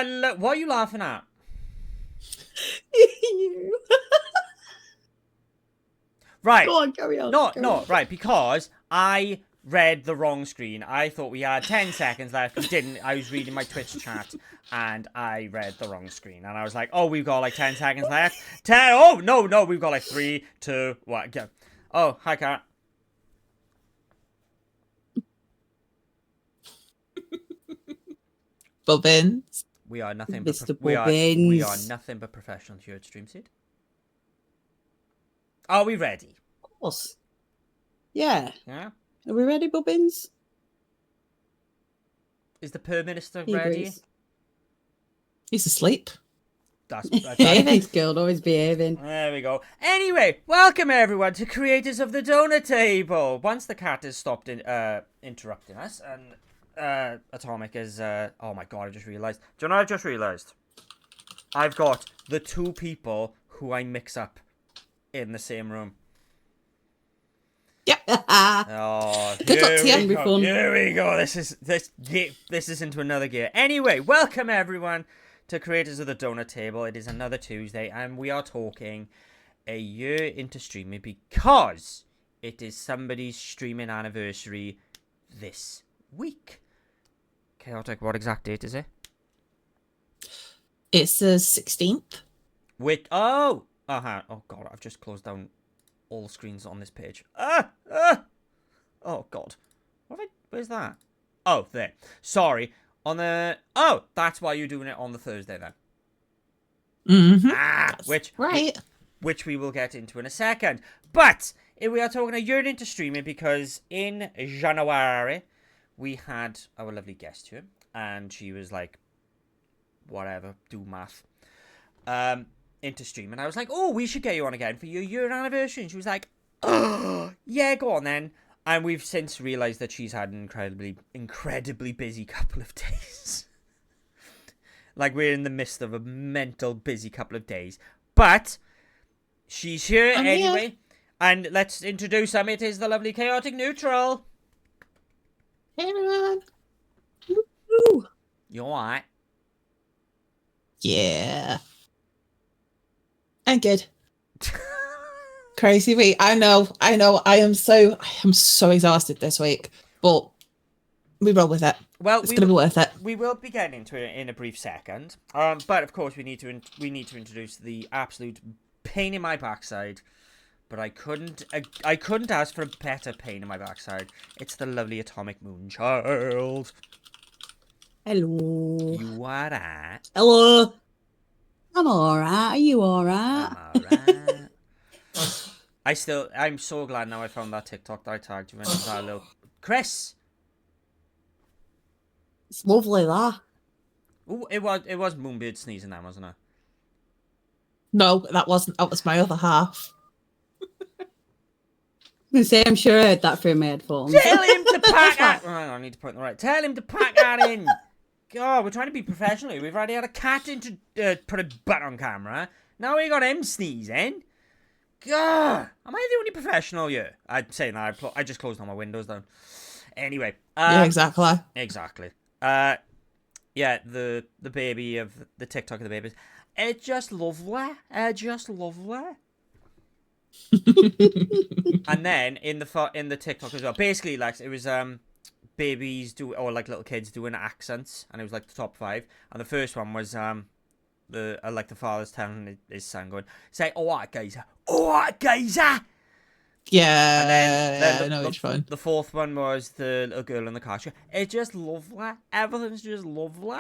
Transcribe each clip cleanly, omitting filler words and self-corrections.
Well, what are you laughing at? You. Right. Go on, carry on. No, right, because I read the wrong screen. I thought we had 10 seconds left. We didn't. I was reading my Twitch chat, and I read the wrong screen. And I was like, oh, we've got like 10 seconds left. 10. Oh, no, we've got like 3, 2, 1, go. Oh, hi, Kat. Bobbins. We are nothing Mr. but we are nothing but professionals here at StreamSeed. Are we ready? Of course. Yeah. Yeah. Are we ready, Bobbins? Is the Prime Minister He ready? agrees. He's asleep. That's He's good, always behaving. There we go. Anyway, welcome everyone to Creators of the Doughnut Table. Once the cat has stopped interrupting us, and Atomic is oh my god, I just realised. Do you know what I've just realised? I've got the 2 people who I mix up in the same room. Yep. Oh, Good luck to you. Here we go. This is into another gear. Anyway, welcome everyone to Creators of the Doughnut Table. It is another Tuesday, and we are talking a year into streaming because it is somebody's streaming anniversary this week. Chaotic, what exact date is it? It's the 16th. Oh god, I've just closed down all the screens on this page. Oh god, where's that? Oh, there. Sorry. Oh, that's why you're doing it on the Thursday then. Right. Which we will get into in a second. But we are talking a year into streaming because in January we had our lovely guest here, and she was like, whatever, do math. Into streaming. I was like, oh, we should get you on again for your year anniversary. And she was like, oh, yeah, go on then. And we've since realised that she's had an incredibly busy couple of days. Like, we're in the midst of a mental busy couple of days. But she's here anyway. Here. And let's introduce them. It is the lovely Chaotic Neutral. Hey, everyone. Woo-hoo. You alright? Yeah. I'm good. Crazy week. I know. I am so exhausted this week, but we roll with it. Well, it's going to be worth it. We will be getting into it in a brief second. But of course we need to introduce the absolute pain in my backside. But I couldn't ask for a better pain in my backside. It's the lovely Atomic Moonchild. Hello. You alright? Hello. I'm alright. Are you alright? I'm alright. I'm so glad now I found that TikTok that I tagged you in. That little Chris. It's lovely, that. Oh, it was Moonbeard sneezing then, wasn't it? No, that wasn't. That was my other half. I'm sure I heard that through my headphones. Tell him to pack that. Oh, I need to put it right. Tell him to pack that in. God, we're trying to be professional. We've already had a cat put a butt on camera. Now we got him sneezing. God, am I the only professional here? I'd say that. I just closed all my windows down. Anyway. Yeah, exactly. Exactly. Yeah, the baby of the TikTok of the babies. It's just lovely. Just lovely. And then in the TikTok as well, basically like it was babies or like little kids doing accents, and it was like the top 5, and the first one was the father's telling his son going, say, alright geezer, yeah, and then I know which one. The fourth one was the little girl in the car. It's just lovely, everything's just lovely.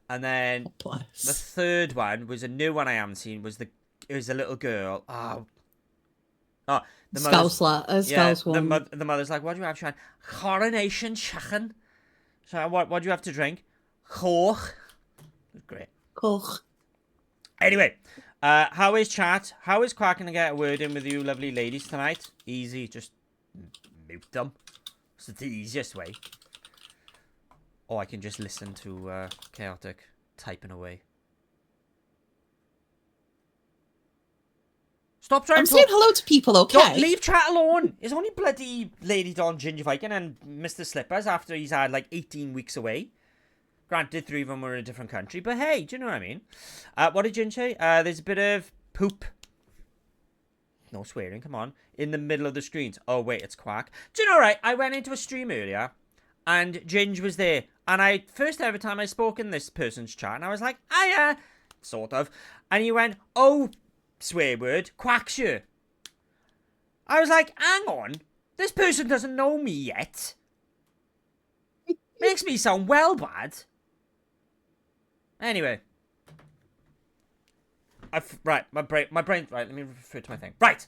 And then the third one was a new one I haven't seen. It was a little girl. The Scouse one. The mother's like, what do you have, Sean? Coronation chicken. So what do you have to drink? Coke. Great. Coke. Anyway, how is chat? How is cracking to get a word in with you lovely ladies tonight? Easy, just mute them. It's the easiest way. Or I can just listen to Chaotic typing away. Stop trying I'm saying hello to people, okay? Don't leave chat alone. It's only bloody Lady Dawn Ginger Viking and Mr. Slippers after he's had like 18 weeks away. Granted, 3 of them were in a different country, but hey, do you know what I mean? What did Jin say? There's a bit of poop. No swearing, come on. In the middle of the screens. Oh, wait, it's Quack. Do you know, right? I went into a stream earlier, and Ginge was there. And first ever time I spoke in this person's chat, and I was like, hiya, sort of. And he went, oh, swear word, Quack's you. I was like, hang on. This person doesn't know me yet. Makes me sound well bad. Anyway. Right, my brain, right, let me refer to my thing. Right.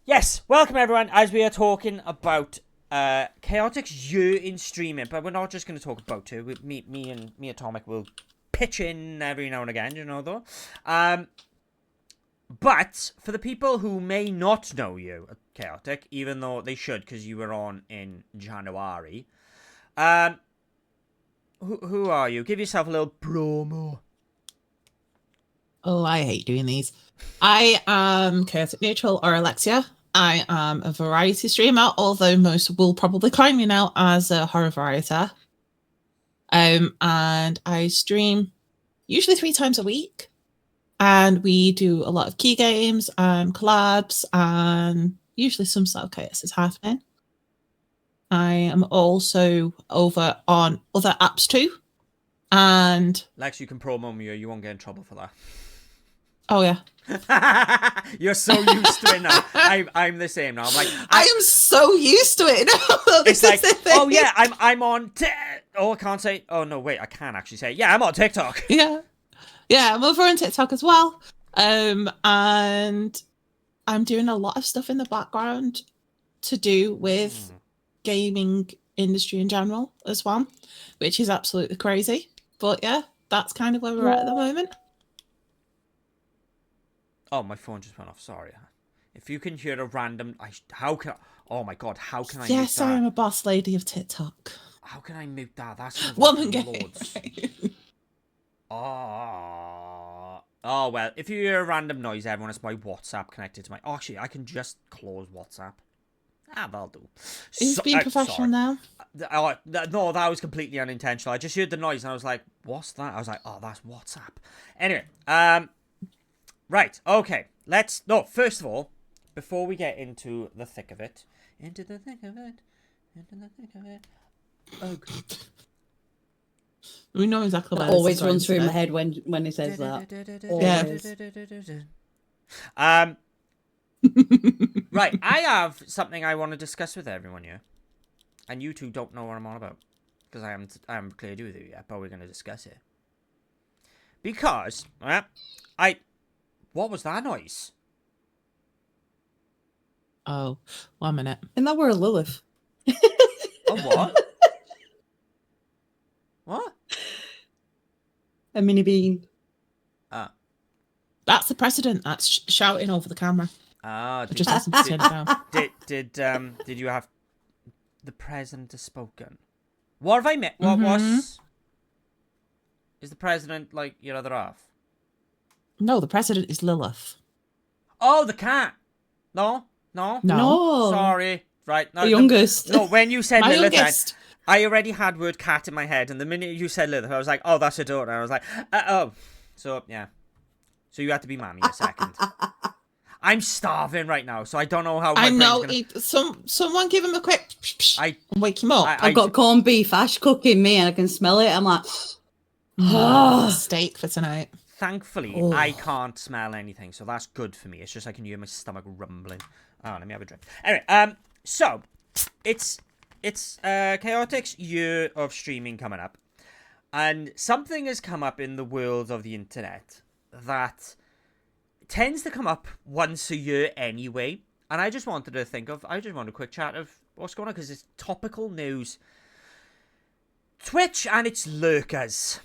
Yes, welcome everyone, as we are talking about Chaotix year in streaming, but we're not just going to talk about her. Me and Atomic will pitch in every now and again, you know, though. But for the people who may not know you, Chaotic, even though they should, because you were on in January, who are you? Give yourself a little promo. Oh, I hate doing these. I am Chaotic Neutral or Alexia. I am a variety streamer, although most will probably claim me now as a horror variety. And I stream usually 3 times a week. And we do a lot of key games and collabs and usually some style chaos is happening. I am also over on other apps too. And Lex, you can promo me or you won't get in trouble for that. Oh yeah. You're so used to it now. I'm the same now. I'm like I am so used to it now. It's like, oh yeah, I'm on I can't say, oh no, wait, I can actually say, yeah, I'm on TikTok. Yeah, I'm over on TikTok as well. And I'm doing a lot of stuff in the background to do with gaming industry in general as well, which is absolutely crazy. But yeah, that's kind of where we're at the moment. Oh, my phone just went off. Sorry. If you can hear a random, oh my god, how can I? Yes, mute that? I am a boss lady of TikTok. How can I mute that? That's woman game. Oh, well, if you hear a random noise, everyone, it's my WhatsApp connected to my. Oh, actually, I can just close WhatsApp. That'll do. He's being professional now. No, that was completely unintentional. I just heard the noise and I was like, "What's that?" I was like, "Oh, that's WhatsApp." Anyway, right, okay. First of all, before we get into the thick of it. Oh, God. We know exactly what that always runs through my head when he says that. Yeah. Right, I have something I want to discuss with everyone here. And you two don't know what I'm on about. Because I haven't cleared with you yet, but we're going to discuss it. Because, what was that noise? Oh, 1 minute. And that were a Lilith. Oh, what? What? A mini bean. That's the president that's shouting over the camera. Did you have the president has spoken? What have I met? What was? Is the president like your other half? No, the president is Lilith. Oh, the cat. No. Sorry. Right. No, the youngest. No, when you said My Lilith, youngest. I already had word cat in my head, and the minute you said Lilith, I was like, oh, that's her daughter. I was like, oh. So, yeah. So you had to be mammy a second. I'm starving right now, so I don't know how. I know. Someone give him a quick. And wake him up. I've got corned beef ash cooking me, and I can smell it. I'm like, steak for tonight. Thankfully, I can't smell anything, so that's good for me. It's just I can hear my stomach rumbling. Oh, let me have a drink. Anyway, so it's Chaotix year of streaming coming up, and something has come up in the world of the internet that tends to come up once a year anyway. And I just wanted a quick chat of what's going on, because it's topical news. Twitch and its lurkers.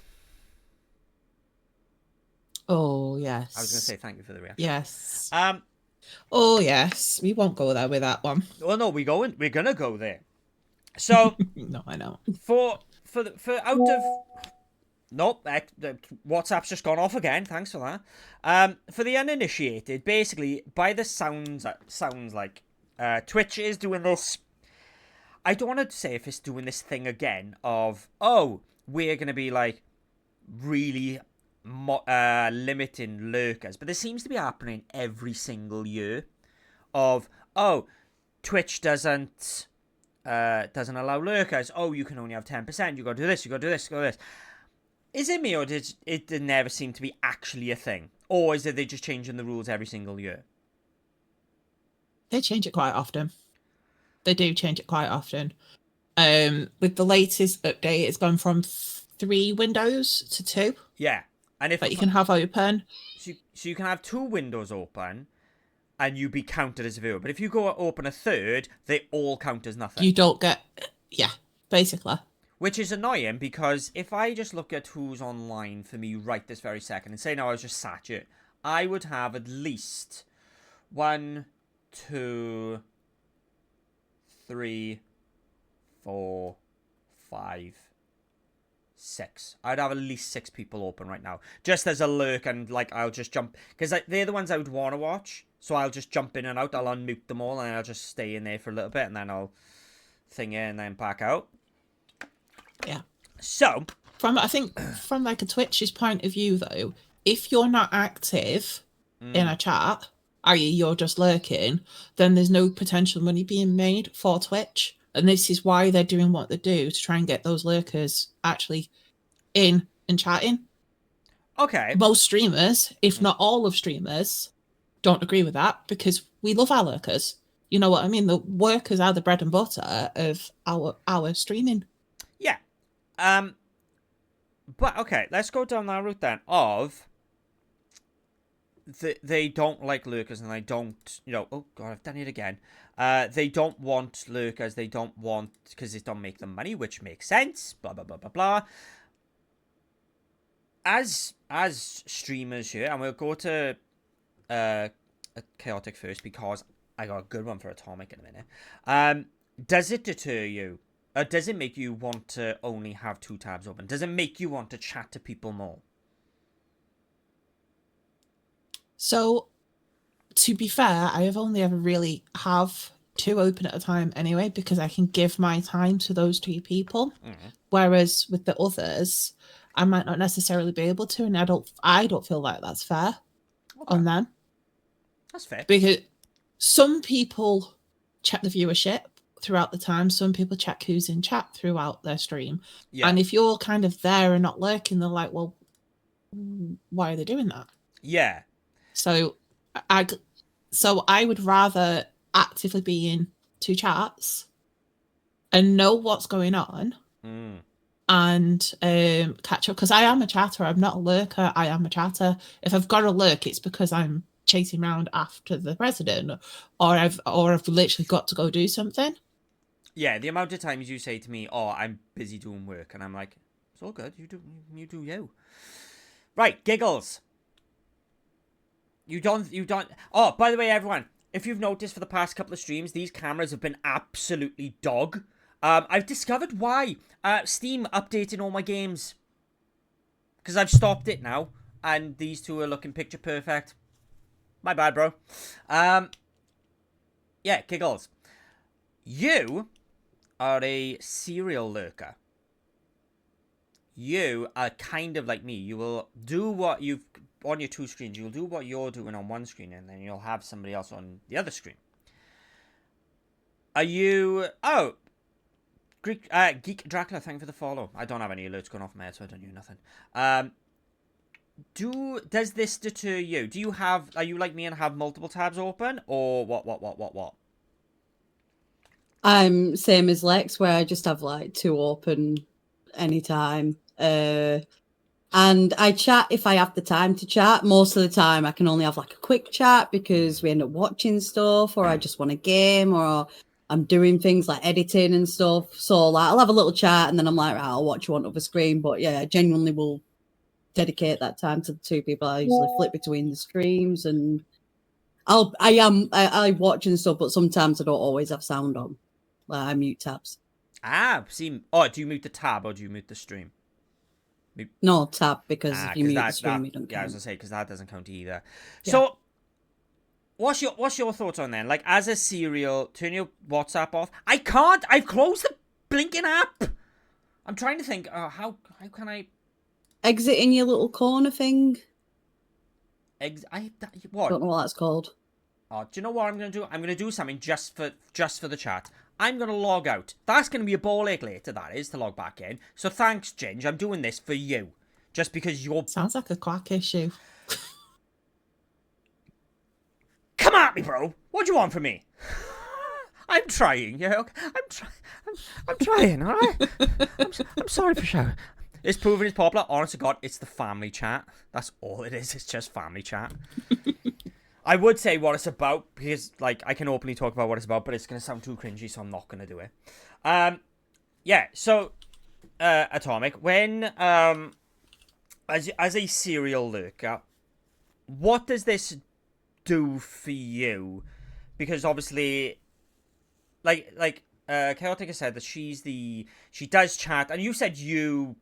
Oh, yes. I was going to say thank you for the reaction. Yes. Oh, yes. We won't go there with that one. Well, no, we're going to go there. So, no, I know. For out of... Nope, WhatsApp's just gone off again. Thanks for that. For the uninitiated, basically, by the sounds like Twitch is doing this. I don't want to say if it's doing this thing again of, we're going to be like really limiting lurkers. But this seems to be happening every single year of, oh, Twitch doesn't allow lurkers. Oh, you can only have 10%. You got to do this, you got to do this, you got to do this. Is it me, or did it never seem to be actually a thing? Or is it they just changing the rules every single year? They change it quite often. They do change it quite often. With the latest update, it's gone from 3 windows to 2. Yeah. And if that you can have open. So you can have 2 windows open and you be counted as a viewer. But if you go open a third, they all count as nothing. You don't get... Yeah, basically. Which is annoying, because if I just look at who's online for me right this very second and say now I was just sat here, I would have at least 1, 2, 3, 4, 5, 6. I'd have at least 6 people open right now, just as a lurk, and like I'll just jump, because they're the ones I would want to watch, so I'll just jump in and out. I'll unmute them all and I'll just stay in there for a little bit and then I'll thing it and then back out. Yeah. So from like a Twitch's point of view though, if you're not active in a chat, i.e. you're just lurking, then there's no potential money being made for Twitch. And this is why they're doing what they do, to try and get those lurkers actually in and chatting. Okay. Most streamers, if not all of streamers, don't agree with that, because we love our lurkers. You know what I mean? The workers are the bread and butter of our streaming. Yeah. But okay, let's go down that route then of they don't like lurkers, and they don't, oh god, I've done it again. They don't want lurkers, they don't want, because it don't make them money, which makes sense, blah blah blah blah blah. As streamers here, and we'll go to a chaotic first, because I got a good one for Atomic in a minute. Does it deter you? Or does it make you want to only have 2 tabs open? Does it make you want to chat to people more? So, to be fair, I have only ever really have 2 open at a time anyway, because I can give my time to those 2 people. Mm-hmm. Whereas with the others, I might not necessarily be able to, and I don't feel like that's fair on them. That's fair. Because some people check the viewership throughout the time. Some people check who's in chat throughout their stream. Yeah. And if you're kind of there and not lurking, they're like, well, why are they doing that? Yeah. So I would rather actively be in 2 chats and know what's going on and catch up, because I am a chatter. I'm not a lurker. I am a chatter. If I've got a lurk, it's because I'm chasing around after the president, or I've literally got to go do something. Yeah, the amount of times you say to me, "Oh, I'm busy doing work," and I'm like, "It's all good. You do you." Right, giggles. You don't. Oh, by the way, everyone, if you've noticed for the past couple of streams, these cameras have been absolutely dog. I've discovered why. Steam updating all my games, because I've stopped it now, and these 2 are looking picture perfect. My bad, bro. Yeah, giggles. You are a serial lurker. You are kind of like me. You will do what you've on your 2 screens. You'll do what you're doing on one screen, and then you'll have somebody else on the other screen. Are you... Oh, Geek Dracula, thank you for the follow. I don't have any alerts going off my head, so I don't do nothing. Does this deter you? Are you like me and have multiple tabs open, or what? I'm same as Lex, where I just have like 2 open anytime. And I chat if I have the time to chat. Most of the time I can only have like a quick chat because we end up watching stuff, or I just want a game, or I'm doing things like editing and stuff. So like I'll have a little chat and then I'm like, right, I'll watch you on other screen. But yeah, I genuinely will dedicate that time to the 2 people. I usually flip between the streams, and I watch and stuff, but sometimes I don't always have sound on. Like I mute tabs. See. Oh, do you mute the tab or do you mute the stream? No, tab, because if you mute the stream, you don't count. Yeah, I was gonna say, because that doesn't count either. Yeah. So, what's your thoughts on then? Like, as a serial, turn your WhatsApp off. I can't. I've closed the blinking app. I'm trying to think. How can I? Exit in your little corner thing. What? Don't know what that's called. Oh, do you know what I'm going to do? I'm going to do something just for the chat. I'm going to log out. That's going to be a ball ache later, that is, to log back in. So thanks, Ginge. I'm doing this for you. Just because you're... Sounds like a quack issue. Come at me, bro. What do you want from me? I'm trying, yeah? Okay? I'm trying, all right? I'm sorry for shouting. It's proven it's popular. Honest to God, it's the family chat. That's all it is. It's just family chat. I would say what it's about because, like, I can openly talk about what it's about, but it's going to sound too cringy, so I'm not going to do it. Yeah, so, Atomic, when, as a serial lurker, what does this do for you? Because obviously, Chaotic has said that she does chat, and you said you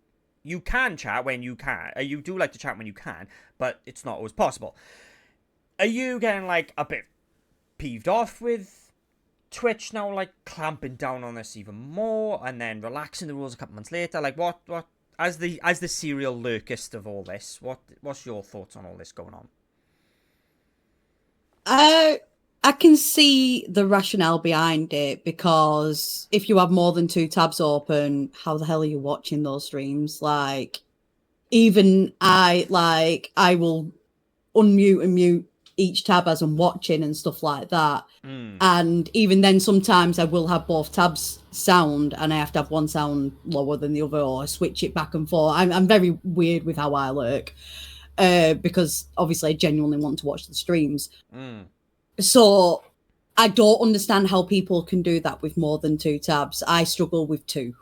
can chat when you can. You do like to chat when you can, but it's not always possible. Are you getting, like, a bit peeved off with Twitch now, like, clamping down on this even more, and then relaxing the rules a couple months later? Like, what, as the serial lurkist of all this, what's your thoughts on all this going on? I can see the rationale behind it, because if you have more than 2 tabs open, how the hell are you watching those streams? Like, even I will unmute and mute each tab as I'm watching and stuff like that. And even then, sometimes I will have both tabs sound, and I have to have one sound lower than the other, or I switch it back and forth. I'm very weird with how I lurk, because obviously I genuinely want to watch the streams. So I don't understand how people can do that with more than 2 tabs. I struggle with 2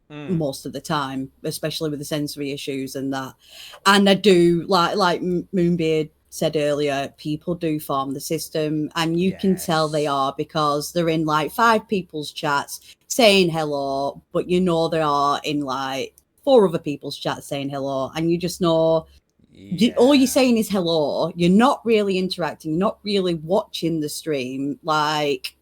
most of the time, especially with the sensory issues and that. And I do, like Moonbeard said earlier, people do farm the system, and you can tell they are, because they're in like 5 people's chats saying hello, but you know they are in like 4 other people's chats saying hello, and you just know all you're saying is hello. You're not really interacting, you're not really watching the stream. Like,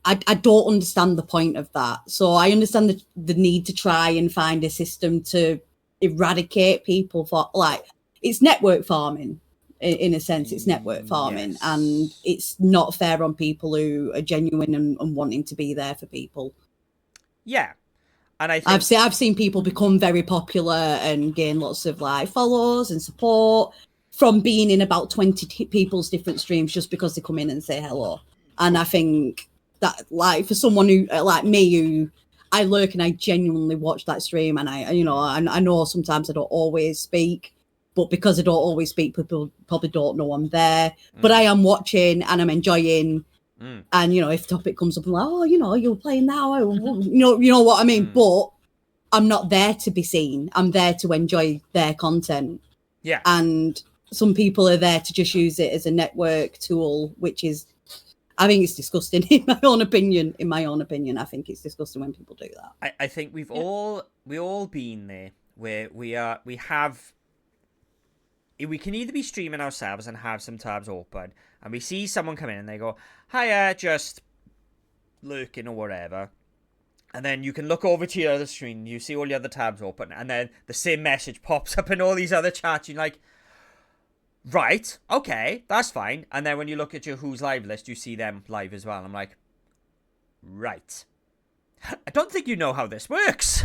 I don't understand the point of that. So I understand the need to try and find a system to eradicate people for, like, it's network farming in a sense. It's network farming, and it's not fair on people who are genuine and wanting to be there for people. Yeah. And I think I've seen people become very popular and gain lots of like followers and support from being in about 20 people's different streams just because they come in and say hello. And I think that, like, for someone who like me, who I lurk and I genuinely watch that stream, and I know sometimes I don't always speak, but because I don't always speak, people probably don't know I'm there. But I am watching and I'm enjoying. And, you know, if topic comes up, I'm like, oh, you know, you're playing now, you know what I mean? But I'm not there to be seen. I'm there to enjoy their content. Yeah. And some people are there to just use it as a network tool, which is, I think it's disgusting in my own opinion. I think it's disgusting when people do that. I think we all been there where we can either be streaming ourselves and have some tabs open, and we see someone come in and they go, hiya, just lurking or whatever. And then you can look over to your other screen, you see all the other tabs open, and then the same message pops up in all these other chats. You're like, right, okay, that's fine. And then when you look at your Who's Live list, you see them live as well. I'm like, right. I don't think you know how this works.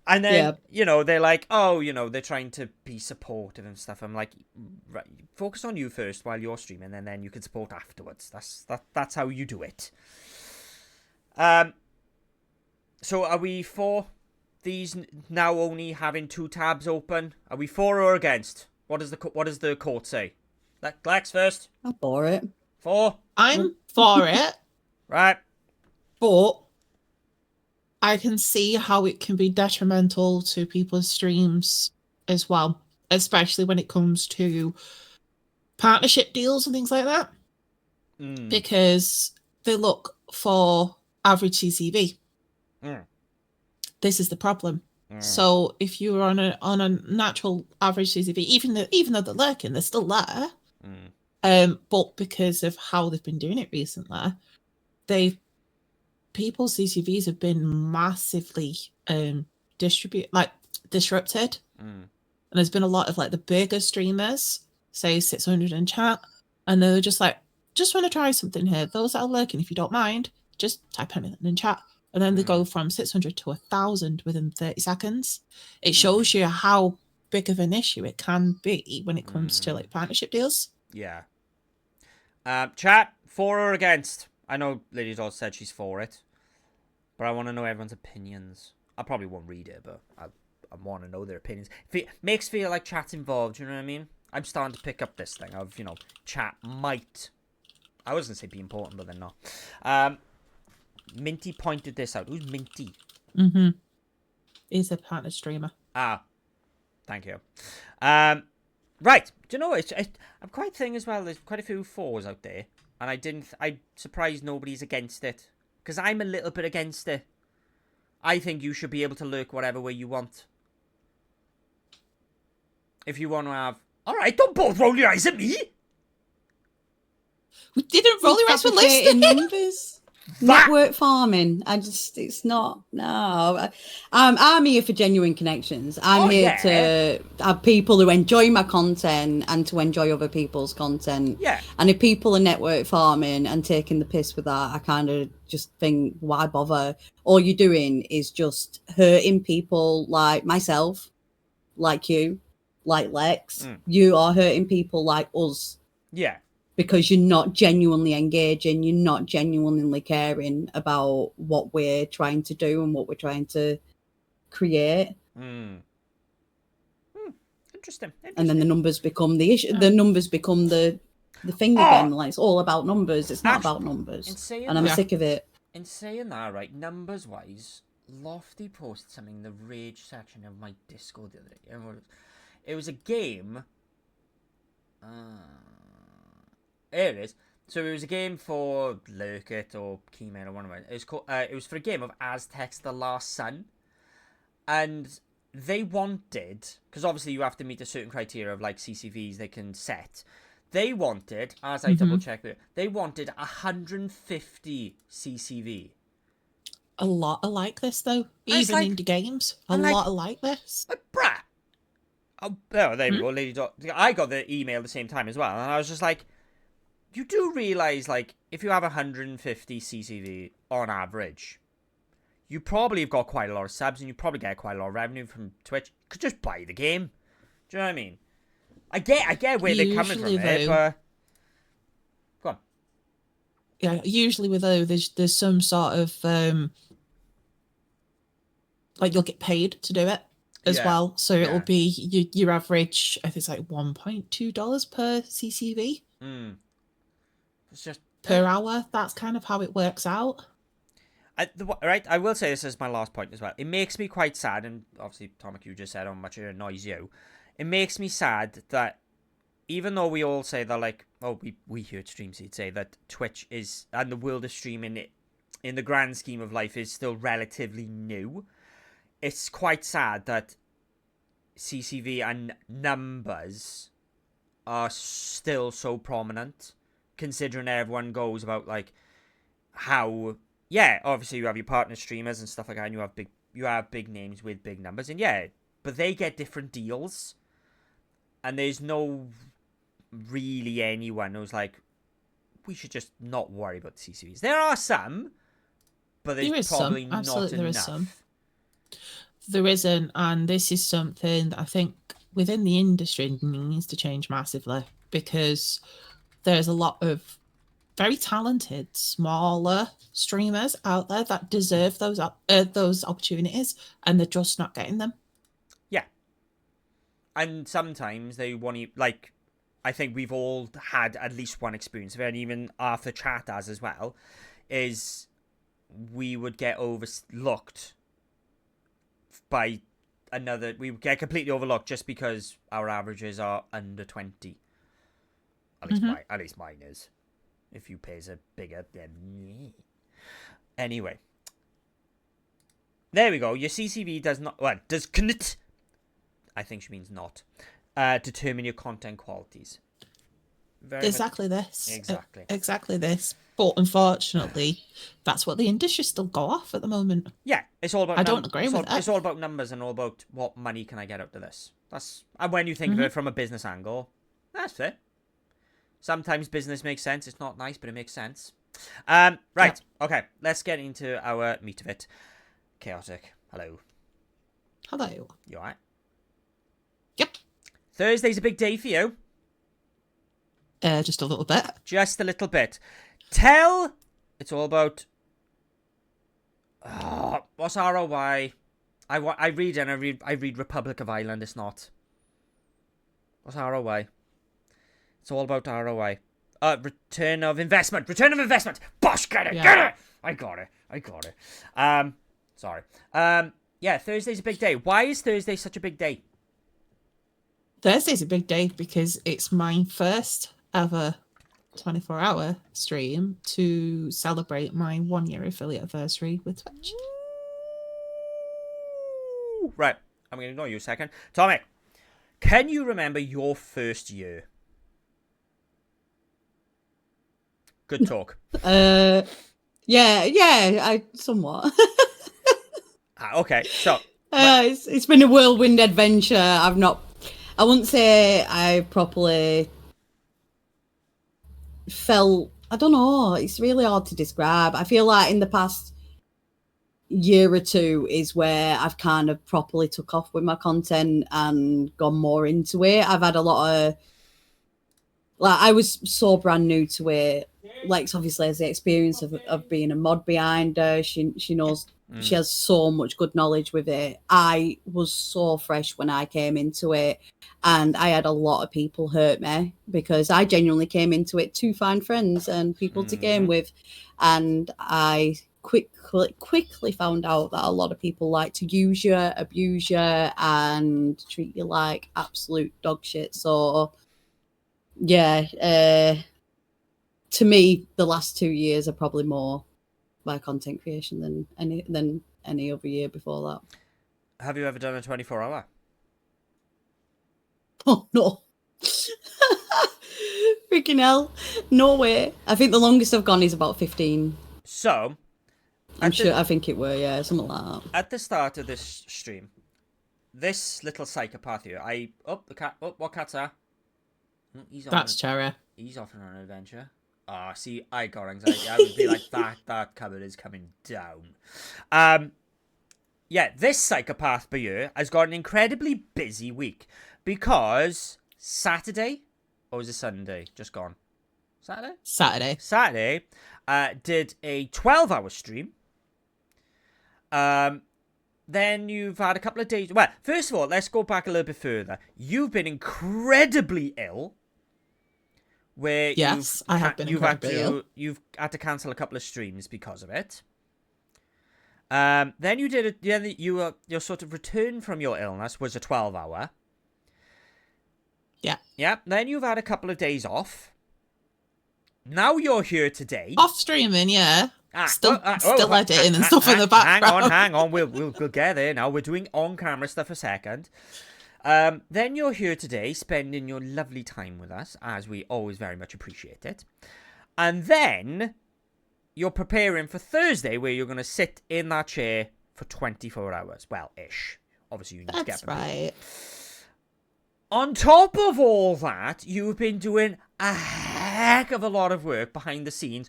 And then, you know, they're like, oh, you know, they're trying to be supportive and stuff. I'm like, right, focus on you first while you're streaming, and then you can support afterwards. That's how you do it. So are we for these now only having 2 tabs open? Are we for or against? What does the court say? Lex first. I'm for it. For? I'm for it. Right. But I can see how it can be detrimental to people's streams as well, especially when it comes to partnership deals and things like that. Because they look for average CCV. This is the problem. So if you're on a natural average CCV, even though they're lurking, they're still there. But because of how they've been doing it recently, they people's CCVs have been massively disrupted. And there's been a lot of like the bigger streamers, say 600 in chat, and they're just like, just want to try something here. Those that are lurking, if you don't mind, just type anything in chat. And then they go from 600 to 1,000 within 30 seconds. It shows you how big of an issue it can be when it comes to like partnership deals. Yeah. Chat, for or against? I know Lady Doll said she's for it, but I want to know everyone's opinions. I probably won't read it, but I want to know their opinions. Makes feel like chat's involved, you know what I mean? I'm starting to pick up this thing of, you know, chat might... I was going to say be important, but then not. Minty pointed this out. Who's Minty? He's a partner streamer. Thank you. Right. Do you know what? I'm quite thinking as well, there's quite a few 4s out there, and I'm surprised nobody's against it, because I'm a little bit against it. I think you should be able to lurk whatever way you want. If you want to have... Alright, don't both roll your eyes at me! We didn't roll your eyes for Fabricating listening. numbers. Network farming. It's not. No. I'm here for genuine connections. I'm here to have people who enjoy my content and to enjoy other people's content. Yeah. And if people are network farming and taking the piss with that, I kind of just think, why bother? All you're doing is just hurting people like myself, like you, like Lex. You are hurting people like us. Yeah. Because you're not genuinely engaging, you're not genuinely caring about what we're trying to do and what we're trying to create. Interesting. And then the numbers become the issue. The numbers become the thing again. Like, it's all about numbers. It's not about numbers. And I'm sick of it. In saying that, right, numbers-wise, Lofty posted something in the rage section of my Discord the other day. It was a game... There it is. So it was a game for Lurk It or Keymail or one of them. It was for a game of Aztecs The Last Sun. And they wanted, because obviously you have to meet a certain criteria of like CCVs they can set. They wanted, as I double checked it, they wanted 150 CCV. A lot are like this though. Even like, indie games. A lot are like this. Like, brat. Oh, there we go, Lady Dot. I got the email at the same time as well, and I was just like, you do realise, like, if you have 150 CCV on average, you probably have got quite a lot of subs, and you probably get quite a lot of revenue from Twitch. You could just buy the game. Do you know what I mean? I get where they're coming from there, but... Go on. Yeah, usually with there's some sort of, like, you'll get paid to do it as well. So it'll be your average, I think it's like $1.2 per CCV. It's just per hour. That's kind of how it works out. Right, I will say this as my last point as well. It makes me quite sad, and obviously, Tomek, you just said how much it annoys you. It makes me sad that even though we all say that, like, oh, we here at StreamSeed say that Twitch is, and the world of streaming, in the grand scheme of life, is still relatively new. It's quite sad that CCV and numbers are still so prominent, considering everyone goes about, like, how, yeah, obviously you have your partner streamers and stuff like that, and you have big names with big numbers, and yeah, but they get different deals, and there's no really anyone who's like, we should just not worry about the CCVs. There are some, but there's probably not enough. There isn't, and this is something that I think within the industry needs to change massively, because there's a lot of very talented, smaller streamers out there that deserve those opportunities, and they're just not getting them. Yeah. And sometimes they want to, like, I think we've all had at least one experience of it, and even Arthur Chat has as well, is we would get overlooked by another, we would get completely overlooked just because our averages are under 20. At least mine is. If you pays a bigger, then anyway. There we go. Your CCV does not, well, does connect, I think she means not, determine your content qualities. very exactly this. Exactly. Exactly this. But unfortunately, that's what the industry still go off at the moment. Yeah, it's all about. I don't agree with that. It's all about numbers and all about what money can I get out of this. And when you think of Mm-hmm. it from a business angle, that's fair. Sometimes business makes sense. It's not nice, but it makes sense. Right. Yep. Okay. Let's get into our meat of it. Chaotic. Hello. Hello. You alright? Yep. Thursday's a big day for you. Just a little bit. Just a little bit. It's all about. What's ROI? I read Republic of Ireland. It's not. What's ROI? It's all about ROI. Return of investment. Bosh, get it. I got it. Sorry. Yeah, Thursday's a big day. Why is Thursday such a big day? Thursday's a big day because it's my first ever 24-hour stream to celebrate my 1-year affiliate anniversary with Twitch. Right. I'm going to ignore you a second. Tommy, can you remember your first year? Good talk. Yeah, I somewhat. Okay, so it's been a whirlwind adventure. I wouldn't say I properly felt. I don't know. It's really hard to describe. I feel like in the past year or two is where I've kind of properly took off with my content and gone more into it. I've had a lot of I was so brand new to it. Lex obviously has the experience of being a mod behind her. She knows she has so much good knowledge with it. I was so fresh when I came into it, and I had a lot of people hurt me because I genuinely came into it to find friends and people to game with, and I quickly found out that a lot of people like to use you, abuse you, and treat you like absolute dog shit. So yeah, to me, the last 2 years are probably more my content creation than any other year before that. have you ever done a 24-hour? Oh no. Freaking hell. No way. I think the longest I've gone is about 15. So, I think it were, yeah, something like that. at the start of this stream, this little psychopath here, the cat, what cat's that? That's Cherry. He's off on an adventure. See, I got anxiety. I would be like, that cupboard is coming down. Yeah, this psychopath Bayeux has got an incredibly busy week because Saturday, or was it Sunday? Just gone. Saturday, did a 12-hour stream. Then you've had a couple of days. Well, first of all, let's go back a little bit further. You've been incredibly ill. Where yes, I have been incredibly ill. You've had to cancel a couple of streams because of it. Then you did your sort of return from your illness was a 12-hour. Yeah. Yeah. Then you've had a couple of days off. Now you're here today. Off streaming, yeah. Still editing and stuff in the background. Hang on. We'll get there now. We're doing on-camera stuff a second. Then you're here today, spending your lovely time with us, as we always very much appreciate it. And then you're preparing for Thursday, where you're going to sit in that chair for 24 hours. Well, ish. Obviously, you need to get them. That's right. On top of all that, you've been doing a heck of a lot of work behind the scenes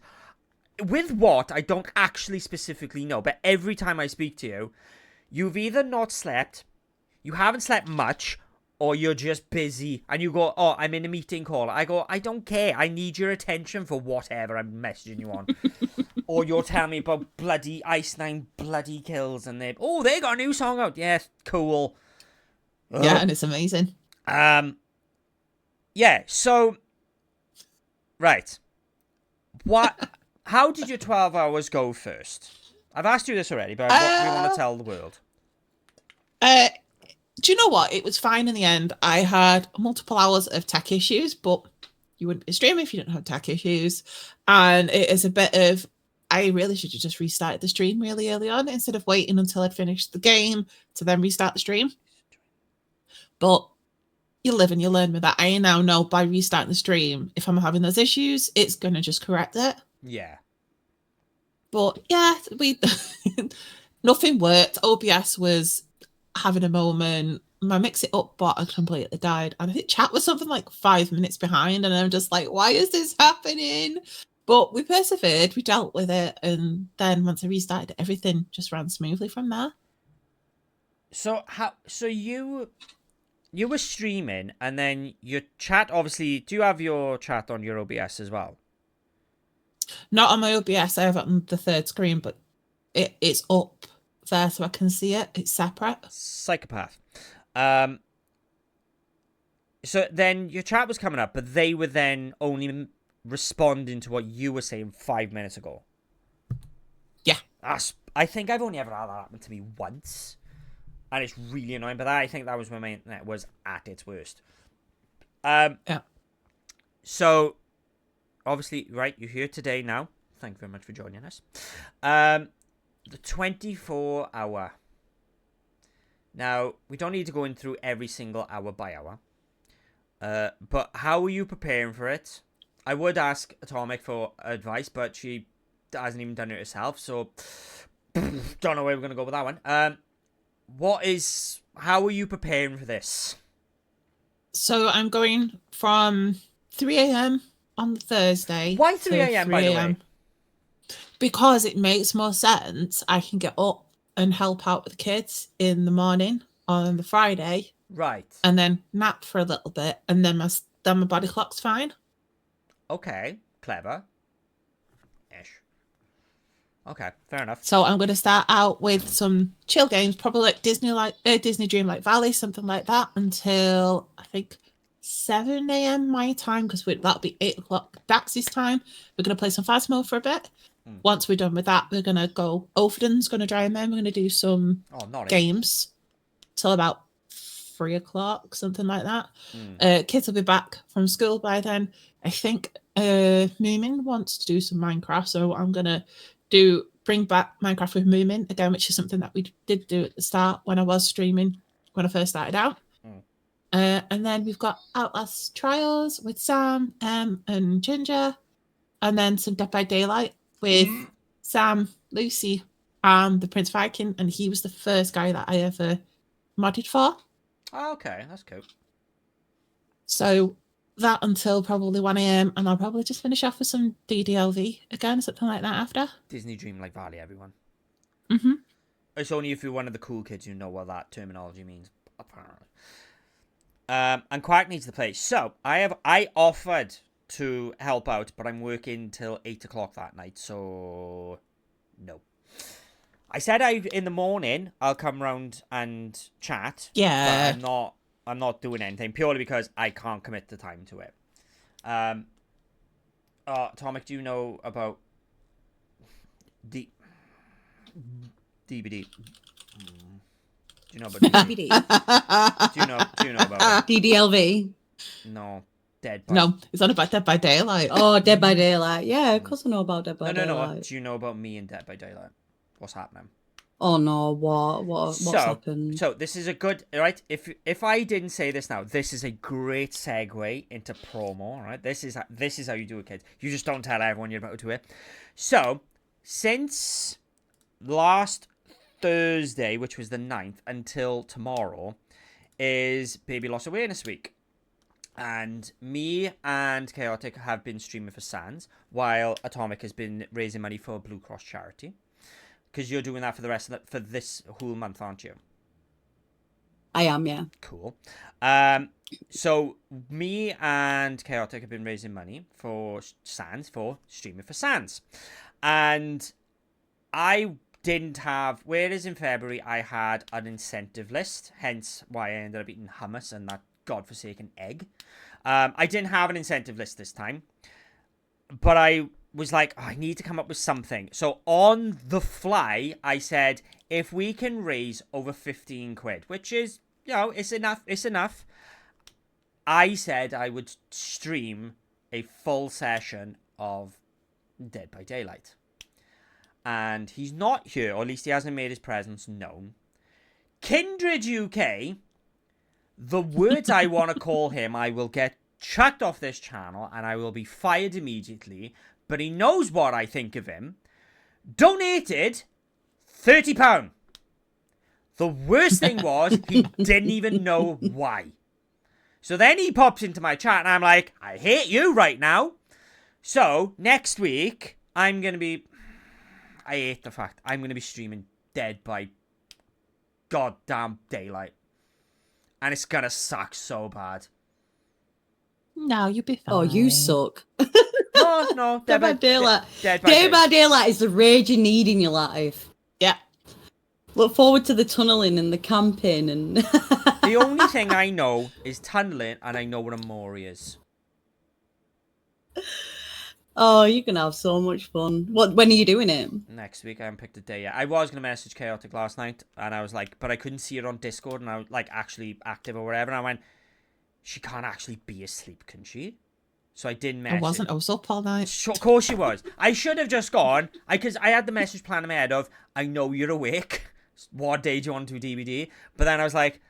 with what I don't actually specifically know. But every time I speak to you, you've either not slept, you haven't slept much, or you're just busy. And you go, oh, I'm in a meeting call. I go, I don't care. I need your attention for whatever I'm messaging you on. Or you're telling me about bloody Ice 9 bloody kills. And they got a new song out. Yes, cool. Yeah, and it's amazing. Yeah, so... Right. How did your 12 hours go first? I've asked you this already, but we want to tell the world. Do you know what? It was fine in the end. I had multiple hours of tech issues, but you wouldn't be streaming if you didn't have tech issues. And it is a bit of, I really should have just restarted the stream really early on instead of waiting until I'd finished the game to then restart the stream. But you live and you learn with that. I now know by restarting the stream, if I'm having those issues, it's going to just correct it. Yeah. But yeah, we nothing worked. OBS was having a moment. My Mix It Up bot had completely died. And I think chat was something like 5 minutes behind. And I'm just like, why is this happening? But we persevered, we dealt with it. And then once I restarted, everything just ran smoothly from there. So you were streaming, and then your chat, obviously, do you have your chat on your OBS as well? Not on my OBS, I have it on the third screen, but it's up there so I can see it. It's separate. Psychopath. So then your chat was coming up, but they were then only responding to what you were saying 5 minutes ago. Yeah. I think I've only ever had that happen to me once. And it's really annoying, but I think that was when my internet was at its worst. Yeah. So, obviously, right, you're here today now. Thank you very much for joining us. The 24-hour. Now, we don't need to go in through every single hour by hour. But how are you preparing for it? I would ask Atomic for advice, but she hasn't even done it herself, so don't know where we're going to go with that one. How are you preparing for this? So I'm going from 3 a.m. on the Thursday. Why 3 a.m. by the way? Because it makes more sense. I can get up and help out with the kids in the morning on the Friday. Right. And then nap for a little bit, and then my body clock's fine. Okay. Clever. Ish. Okay, fair enough. So I'm going to start out with some chill games, probably like Disney Dreamlight Valley, something like that, until I think 7 a.m. my time, because that'll be 8 o'clock Dax's time. We're going to play some Phasmo for a bit. Once we're done with that, we're going to go. Overden's going to dry them in. We're going to do some games till about 3 o'clock, something like that. Kids will be back from school by then. I think Moomin wants to do some Minecraft, so I'm going to bring back Minecraft with Moomin again, which is something that we did do at the start when I was streaming when I first started out. And then we've got Outlast Trials with Sam, and Ginger, and then some Dead by Daylight with Sam, Lucy, and the Prince Viking, and he was the first guy that I ever modded for. Oh, okay, that's cool. So that until probably 1 a.m, and I'll probably just finish off with some DDLV again, something like that after. Disney Dreamlight Valley, everyone. Mm-hmm. It's only if you're one of the cool kids who know what that terminology means, apparently. And Quack needs to play. So I offered to help out, but I'm working till 8 o'clock that night, so no. I said in the morning I'll come round and chat. Yeah. But I'm not doing anything purely because I can't commit the time to it. Atomic, do you know about DVD? Do you know about DVD? do you know about it? DDLV? No. Dead by... No, it's not about Dead by Daylight. Oh, Dead by Daylight. Yeah, of course I know about Dead by Daylight. No. Do you know about me and Dead by Daylight? What's happening? Oh no, what's happened? So this is a good, right? If I didn't say this now, this is a great segue into promo, right? This is how you do it, kids. You just don't tell everyone you're about to do it. So, since last Thursday, which was the 9th, until tomorrow, is Baby Loss Awareness Week. And me and Chaotic have been streaming for Sans, while Atomic has been raising money for Blue Cross charity. Because you're doing that for this whole month, aren't you? I am, yeah. Cool. So me and Chaotic have been raising money for Sans, for streaming for Sans. And I didn't have, whereas in February I had an incentive list, hence why I ended up eating hummus and that godforsaken egg. I didn't have an incentive list this time, but I was like, I need to come up with something. So on the fly, I said, if we can raise over 15 quid, which is, it's enough. I said I would stream a full session of Dead by Daylight. And he's not here, or at least he hasn't made his presence known. Kindred UK The words I want to call him, I will get chucked off this channel and I will be fired immediately. But he knows what I think of him. Donated £30. The worst thing was he didn't even know why. So then he pops into my chat and I'm like, I hate you right now. So next week, I'm going to be... I hate the fact I'm going to be streaming Dead by goddamn daylight. And it's going to suck so bad. No, you'll be fine. Oh, you suck. No. Dead by Daylight. Dead by Dead by Daylight is the rage you need in your life. Yeah. Look forward to the tunneling and the camping and... The only thing I know is tunneling, and I know what a Mori is. Oh, you can have so much fun. When are you doing it? Next week, I haven't picked a day yet. I was going to message Chaotic last night, and I was like, but I couldn't see her on Discord, and I was like actually active or whatever, and I went, she can't actually be asleep, can she? So I didn't message. I was up all night. Of course she was. I should have just gone, because I had the message plan in my head of, I know you're awake. What day do you want to do DVD? But then I was like,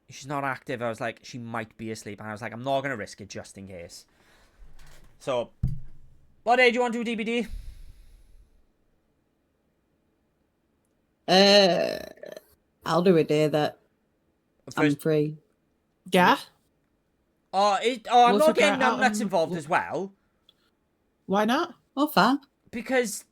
she's not active. I was like, she might be asleep. And I was like, I'm not going to risk it just in case. So, what day do you want to do DVD? I'll do a day that I'm free. Yeah? I'm We'll not figure getting it out Doughnut and- involved as well. Why not? Oh, fine. Because...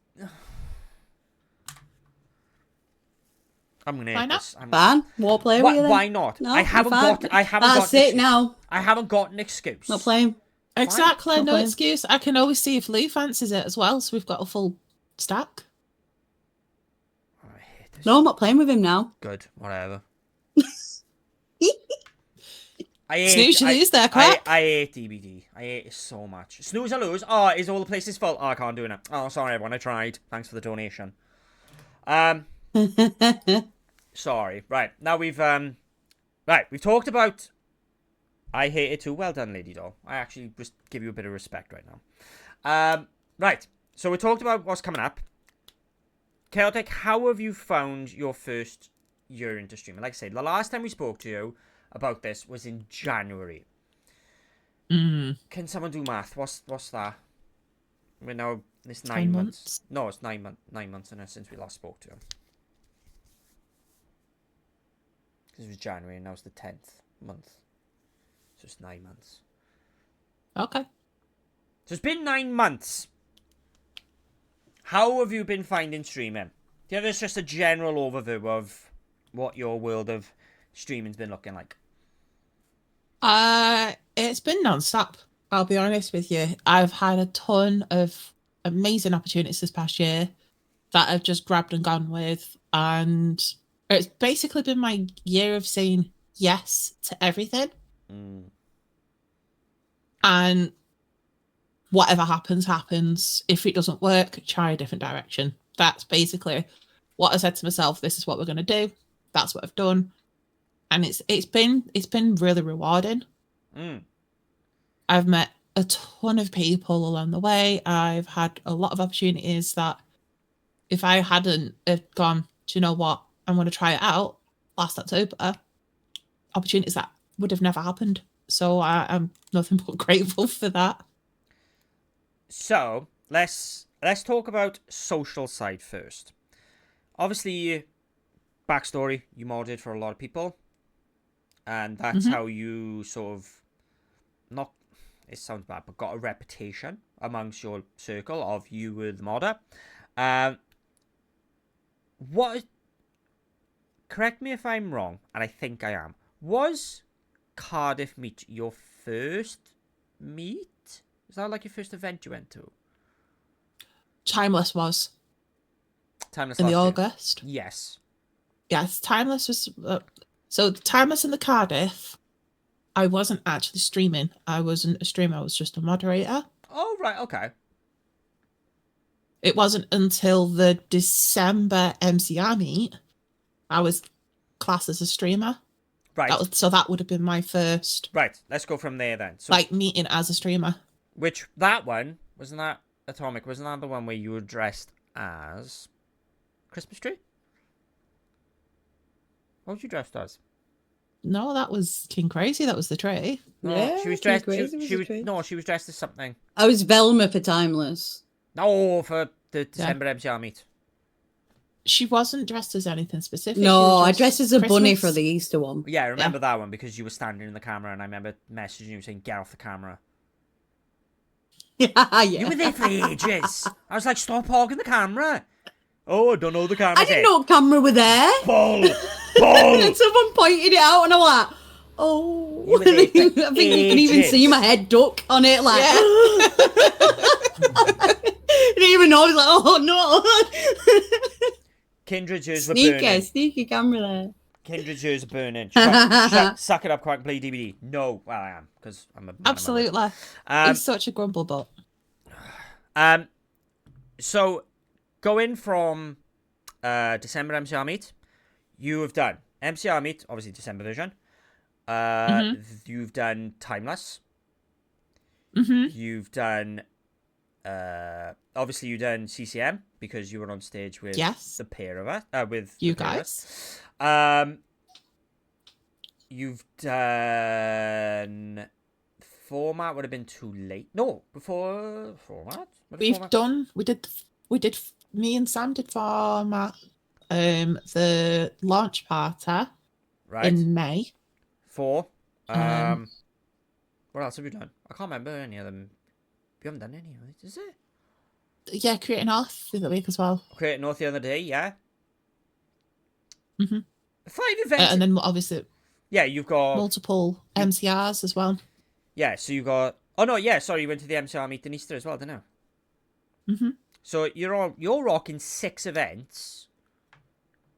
I'm going to Why hate not? this. Fine. Won't play with you then. Why not? No, I haven't fine. got That's it now. I haven't got an excuse. Not playing. Exactly, Not no playing. excuse. I can always see if Lou fancies it as well, so we've got a full stack. I hate this. No, I'm not playing with him now. Good, whatever. Snooze, you lose there, crap. I hate DBD. I hate it so much. Snooze or lose? Oh, is all the places full? Oh, I can't do it now. Oh, sorry everyone, I tried. Thanks for the donation. Sorry. Right, now we've talked about I hate it too. Well done, Lady Doll. I actually just give you a bit of respect right now. Right, so we talked about what's coming up. Chaotic, how have you found your first year into streaming? Like I said, the last time we spoke to you about this was in January. Can someone do math? What's that? We're now it's 9 months. No, it's 9 months since we last spoke to him. Because it was January and now it's the 10th month. So it's 9 months. Okay. So it's been 9 months. How have you been finding streaming? Give us just a general overview of what your world of streaming's been looking like. It's been non-stop. I'll be honest with you. I've had a ton of amazing opportunities this past year that I've just grabbed and gone with, and it's basically been my year of saying yes to everything. And whatever happens, happens. If it doesn't work, try a different direction. That's basically what I said to myself. This is what we're going to do. That's what I've done. And it's been really rewarding. I've met a ton of people along the way. I've had a lot of opportunities that if I hadn't have gone, do you know what? I'm going to try it out last October. Opportunities that would have never happened. So I'm nothing but grateful for that. So let's talk about social side first. Obviously, backstory, you modded for a lot of people. And that's how you sort of, not, it sounds bad, but got a reputation amongst your circle of you were the modder. Correct me if I'm wrong, and I think I am. Was Cardiff Meet your first meet? Is that like your first event you went to? Timeless was. Timeless in the last year. August. Yes. Yes, Timeless was... so Timeless in the Cardiff, I wasn't actually streaming. I wasn't a streamer. I was just a moderator. Oh, right. Okay. It wasn't until the December MCR meet I was classed as a streamer. Right. That would have been my first... Right. Let's go from there then. So, like, meeting as a streamer. Which, that one, wasn't that Atomic? Wasn't that the one where you were dressed as Christmas tree? What was you dressed as? No, that was King Crazy. That was the tree. No, Yeah, she was King dressed. Crazy was She a was treat. no, she was dressed as something. I was Velma for Timeless. No, for the December MCR meet. She wasn't dressed as anything specific. No, I dressed as a bunny for Christmas. the Easter one. Yeah, I remember that one because you were standing in the camera, and I remember messaging you saying, "Get off the camera." Yeah. You were there for ages. I was like, "Stop hogging the camera." Oh, I don't know the camera. I didn't know camera were there. Bull. And someone pointed it out, and I'm like, oh. You were there I for think you can even ages. see my head duck on it, like. Yeah. I didn't even know. I was like, oh no. Kindred's ears were burning. Sneaky camera there. Kindred's ears are burning. Suck it up, quick, play DVD. No, well, I am because I'm a Absolutely. He's such a grumble butt. So, going from December MCR meet, you have done MCR meet, obviously December version. You've done Timeless. You've done obviously you've done CCM because you were on stage with the pair of us, with you the pair guys. of us. You've done format would have been too late. No, before format. We did. Me and Sam did format. The launch party in May. What else have we done? I can't remember any of them. We haven't done any of it, is it? Yeah, Creating North the week as well. Creating North the other day, yeah. 5 events. And then obviously, you've got multiple MCRs as well. Yeah, so you got. Oh no, yeah, sorry, you went to the MCR meet in Easter as well, didn't you? So you're rocking 6 events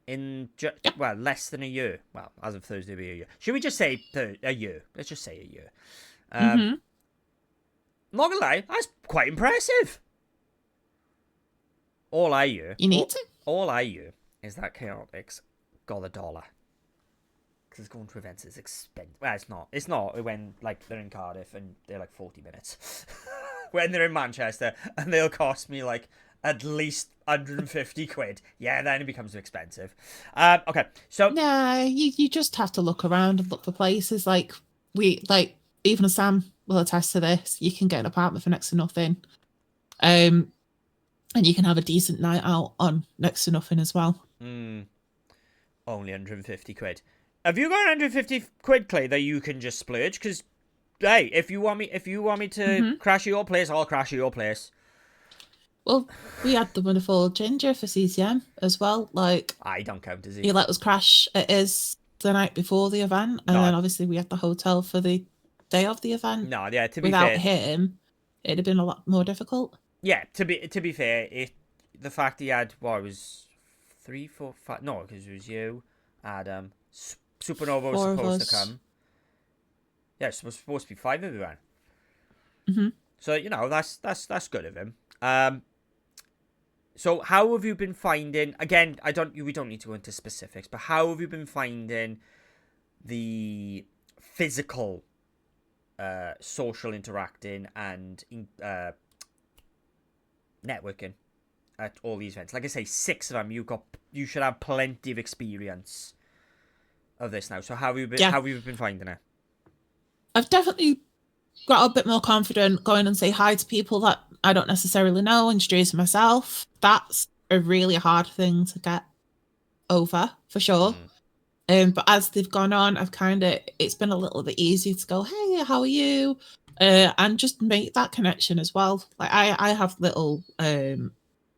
in less than a year. Well, as of Thursday, it'll be a year. Should we just say a year? Let's just say a year. Not gonna lie, that's quite impressive. All I hear. All I hear is that Chaotix got $1. Because going to events is expensive. Well, it's not. It's not when like they're in Cardiff and they're like 40 minutes. When they're in Manchester and they'll cost me like at least 150 quid. Yeah, then it becomes expensive. Okay, so nah, you just have to look around and look for places like even Sam will attest to this. You can get an apartment for next to nothing, and you can have a decent night out on next to nothing as well. Only 150 quid. Have you got 150 quid, Clay, that you can just splurge? Because hey, if you want me to crash at your place, I'll crash at your place. Well, we had the wonderful Ginger for CCM as well. Like, I don't count as he let us crash at his the night before the event, and then obviously we had the hotel for the day of the event. No, yeah, to be without fair, him, it'd have been a lot more difficult. Yeah, to be fair, the fact he had it was 3, 4, 5. No, because it was you, Adam, Supernova was supposed to come. Yeah, it was supposed to be 5 of everyone. So that's good of him. So how have you been finding? Again, we don't need to go into specifics, but how have you been finding the physical, social interacting and networking at all these events? Like I say, 6 of them. You should have plenty of experience of this now. So how have you been? Yeah. How have you been finding it? I've definitely got a bit more confident going and say hi to people that I don't necessarily know, introducing myself. That's a really hard thing to get over, for sure. But as they've gone on, it's been a little bit easier to go, hey, how are you? And just make that connection as well. Like I have little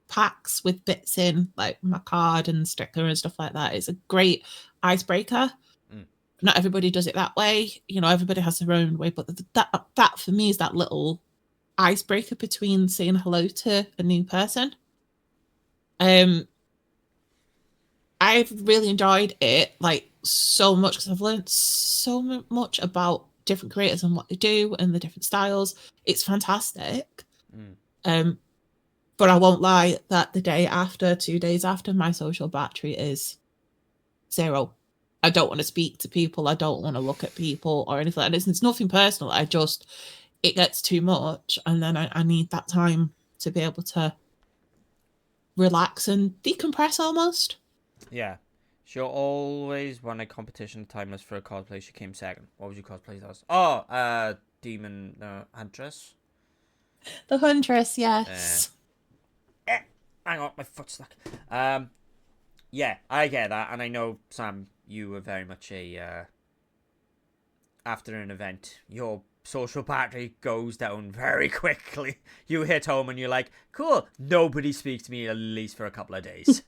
packs with bits in, like my card and sticker and stuff like that. It's a great icebreaker. Not everybody does it that way. You know, everybody has their own way, but that for me is that little icebreaker between saying hello to a new person. I've really enjoyed it, like, so much, because I've learned so much about different creators and what they do and the different styles. It's fantastic. But I won't lie that the day after, 2 days after, my social battery is 0. I don't want to speak to people. I don't want to look at people or anything like that. It's nothing personal. It gets too much. And then I need that time to be able to relax and decompress almost. Yeah. She always won a competition timeless for a cosplay. She came second. What was your cosplay that was? Oh, Demon Huntress. The Huntress, yes. Hang on, my foot's stuck. Yeah, I get that, and I know, Sam, you were very much a after an event, your social battery goes down very quickly. You hit home and you're like, cool, nobody speaks to me at least for a couple of days.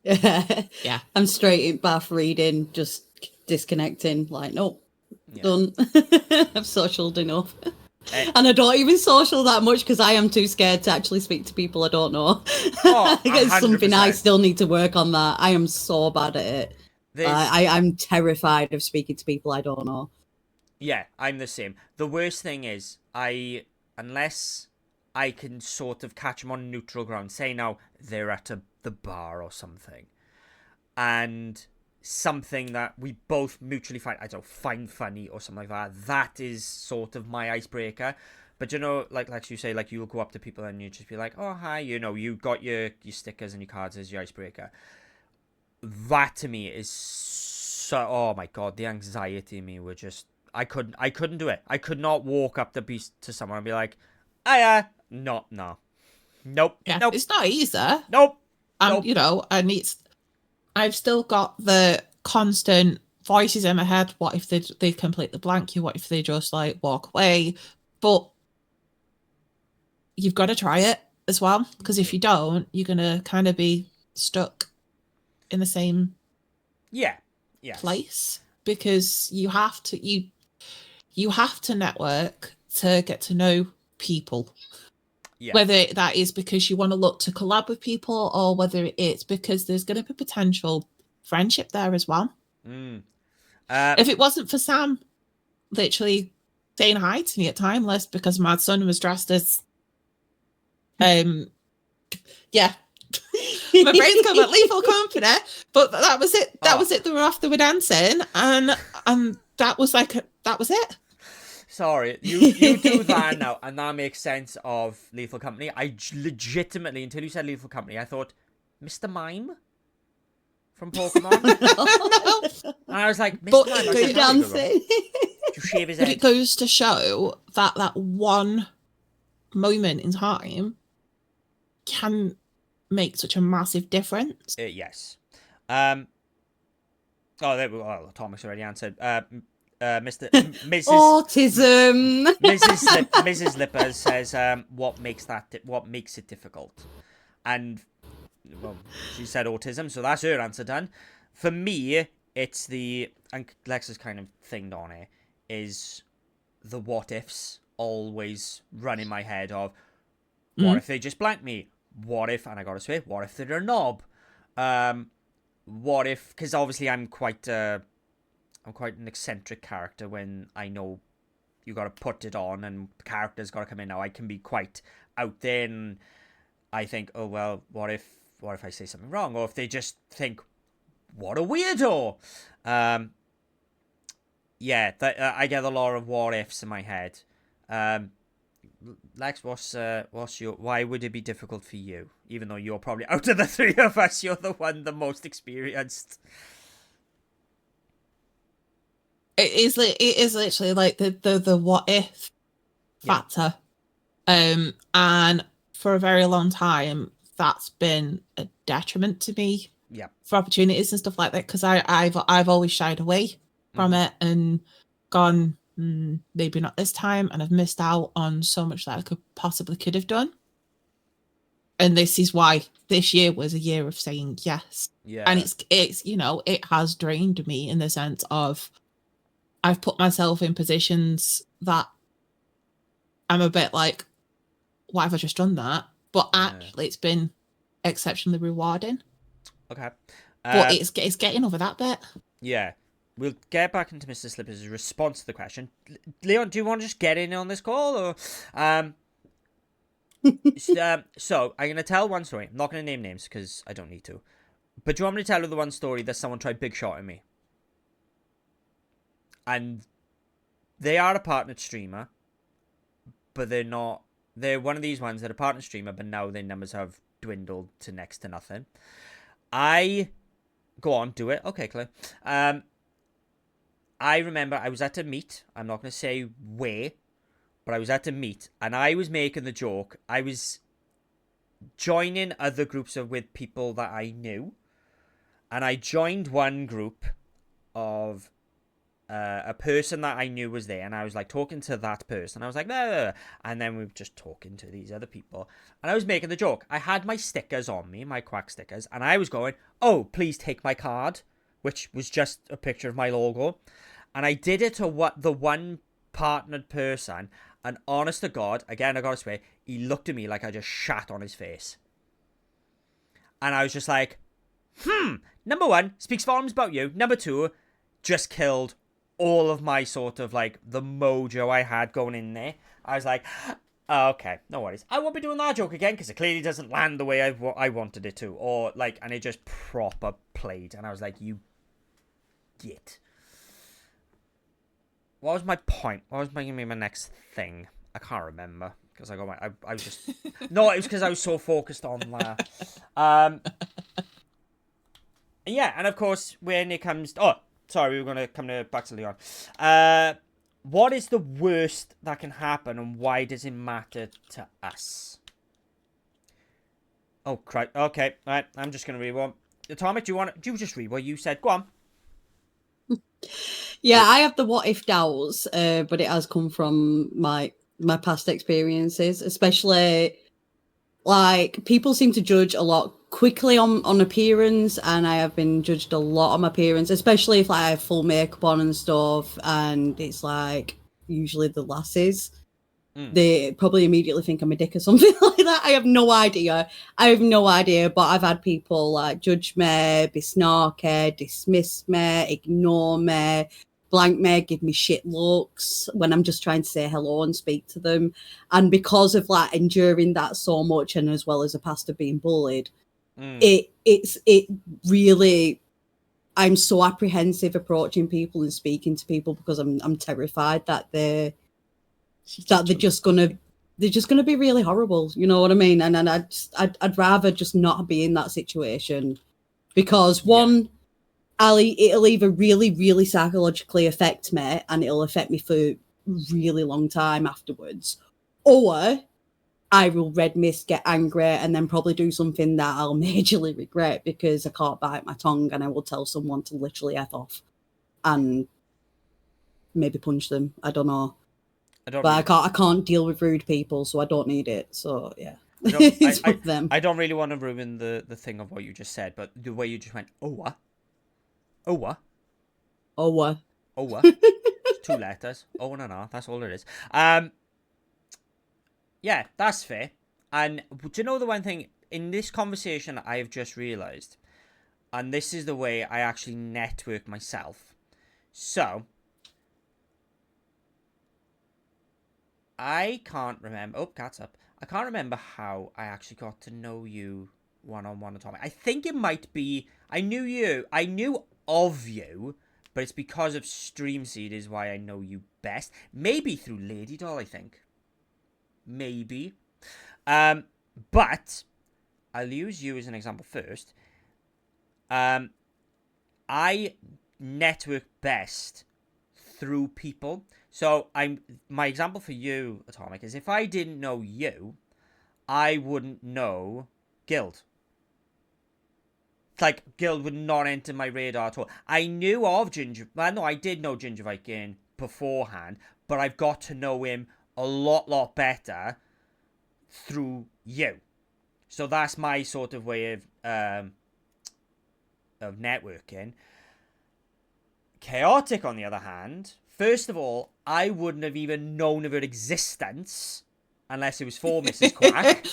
Yeah. I'm straight in bath reading, just disconnecting, like, nope, Yeah. done. I've socialed enough. Eh. And I don't even social that much because I am too scared to actually speak to people I don't know. Oh, It's something I 100%. still need to work on that. I am so bad at it. I'm terrified of speaking to people I don't know. Yeah, I'm the same. The worst thing is, unless I can sort of catch them on neutral ground, say now they're at the bar or something, and something that we both mutually find, I don't know, find funny or something like that, that is sort of my icebreaker. But you know, like you say, like you'll go up to people and you just be like, oh hi, you know, you got your stickers and your cards as your icebreaker. That to me is so, oh my god, the anxiety in me were just, I couldn't do it. I could not walk up the beast to someone and be like, no. Nope. Yeah. Nope. It's not easy. Nope. And, Nope. you know, I've still got the constant voices in my head. What if they completely blank you? What if they just like walk away? But you've got to try it as well, because if you don't, you're going to kind of be stuck in the same place, because you have to network to get to know people. Yeah. Whether that is because you want to look to collab with people, or whether it's because there's going to be potential friendship there as well. If it wasn't for Sam literally saying hi to me at Timeless because my son was dressed as yeah. My brain's gone like Lethal Company, but that was it. That was it. They were off, they were dancing, and that was it. Sorry, you do that now, and that makes sense of Lethal Company. I legitimately, until you said Lethal Company, I thought Mr. Mime from Pokemon. No. And I was like, Mr. But Mime, go dancing. to shave his But head. it goes to show that one moment in time can make such a massive difference. Yes. Oh, there we go. Oh, Thomas already answered. Mrs. Autism. Mrs. Lipper says, what makes it difficult? And well, she said autism, so that's her answer done. For me, it's and Lex has kind of thinged on it, is the what ifs always run in my head of, what if they just blank me? What if, and I gotta say, what if they're a knob? What if, because obviously I'm quite an eccentric character when I know you got to put it on and the character's got to come in. Now I can be quite out there, and I think, oh well, what if I say something wrong, or if they just think, what a weirdo. Yeah, I get a lot of what ifs in my head. Lex, why would it be difficult for you, even though you're probably out of the three of us, you're the most experienced? It is literally like the what if factor. And for a very long time that's been a detriment to me. Yeah. For opportunities and stuff like that, because I've always shied away from it and gone, maybe not this time, and I've missed out on so much that I could have done. And this is why this year was a year of saying yes. Yeah. And it's you know, it has drained me in the sense of I've put myself in positions that I'm a bit like, why have I just done that? But actually, it's been exceptionally rewarding. Okay. But it's getting over that bit. Yeah. We'll get back into Mr. Slipper's response to the question. Leon, do you want to just get in on this call? Or, so, I'm going to tell one story. I'm not going to name names because I don't need to. But do you want me to tell you the one story that someone tried big shot at me? And they are a partnered streamer, but they're not. They're one of these ones that are a partnered streamer, but now their numbers have dwindled to next to nothing. I Go on, do it. Okay, Claire. I remember I was at a meet. I'm not going to say where, but I was at a meet, and I was making the joke. I was joining other groups with people that I knew, and I joined one group of a person that I knew was there, and I was like talking to that person. I was like, no, and then we were just talking to these other people, and I was making the joke. I had my stickers on me, my quack stickers, and I was going, oh, please take my card, which was just a picture of my logo, and I did it to the one partnered person, and honest to God, again, I gotta swear, he looked at me like I just shat on his face, and I was just like, number one, speaks volumes about you. Number two, just killed all of my sort of like the mojo I had going in there. I was like, oh, okay, no worries. I won't be doing that joke again because it clearly doesn't land the way I wanted it to. Or like, and it just proper played. And I was like, you git. What was my point? What was making me my next thing? I can't remember because I was just no. It was because I was so focused on that. Yeah, and of course when it comes, sorry, we were going to come back to Leon. What is the worst that can happen, and why does it matter to us? Oh, crap. Okay, all right. I'm just going to read one. Atomic, do you just read what you said? Go on. Yeah, I have the what if doubts, but it has come from my past experiences, especially like people seem to judge a lot quickly on appearance, and I have been judged a lot on my appearance, especially if like, I have full makeup on and stuff, and it's like usually the lasses. They probably immediately think I'm a dick or something like that. I have no idea. But I've had people like judge me, be snarky, dismiss me, ignore me, blank me, give me shit looks when I'm just trying to say hello and speak to them. And because of like enduring that so much, and as well as a past of being bullied, it really, I'm so apprehensive approaching people and speaking to people because I'm terrified that they're just gonna be really horrible. You know what I mean? And I'd rather just not be in that situation because one, it'll either really, really psychologically affect me and it'll affect me for a really long time afterwards, or I will red mist, get angry, and then probably do something that I'll majorly regret because I can't bite my tongue, and I will tell someone to literally F off and maybe punch them. I don't know. I can't deal with rude people, so I don't need it. So yeah, it's with them. I don't really want to ruin the thing of what you just said, but the way you just went, it's 2 letters, O and an R. That's all it is. Yeah, that's fair. And do you know the one thing in this conversation I have just realised, and this is the way I actually network myself. So I can't remember. Oh, cat's up. I can't remember how I actually got to know you one-on-one, Atomic. I think it might be I knew of you, but it's because of Streamseed is why I know you best. Maybe through Lady Doll, I think. Maybe. But I'll use you as an example first. I network best through people. So my example for you, Atomic, is if I didn't know you, I wouldn't know Guild. Like, Guild would not enter my radar at all. I knew of Ginger... Well, no, I did know Ginger Viking beforehand, but I've got to know him a lot better through you. So that's my sort of way of networking. Chaotic, on the other hand, first of all, I wouldn't have even known of her existence unless it was for Mrs. Quack.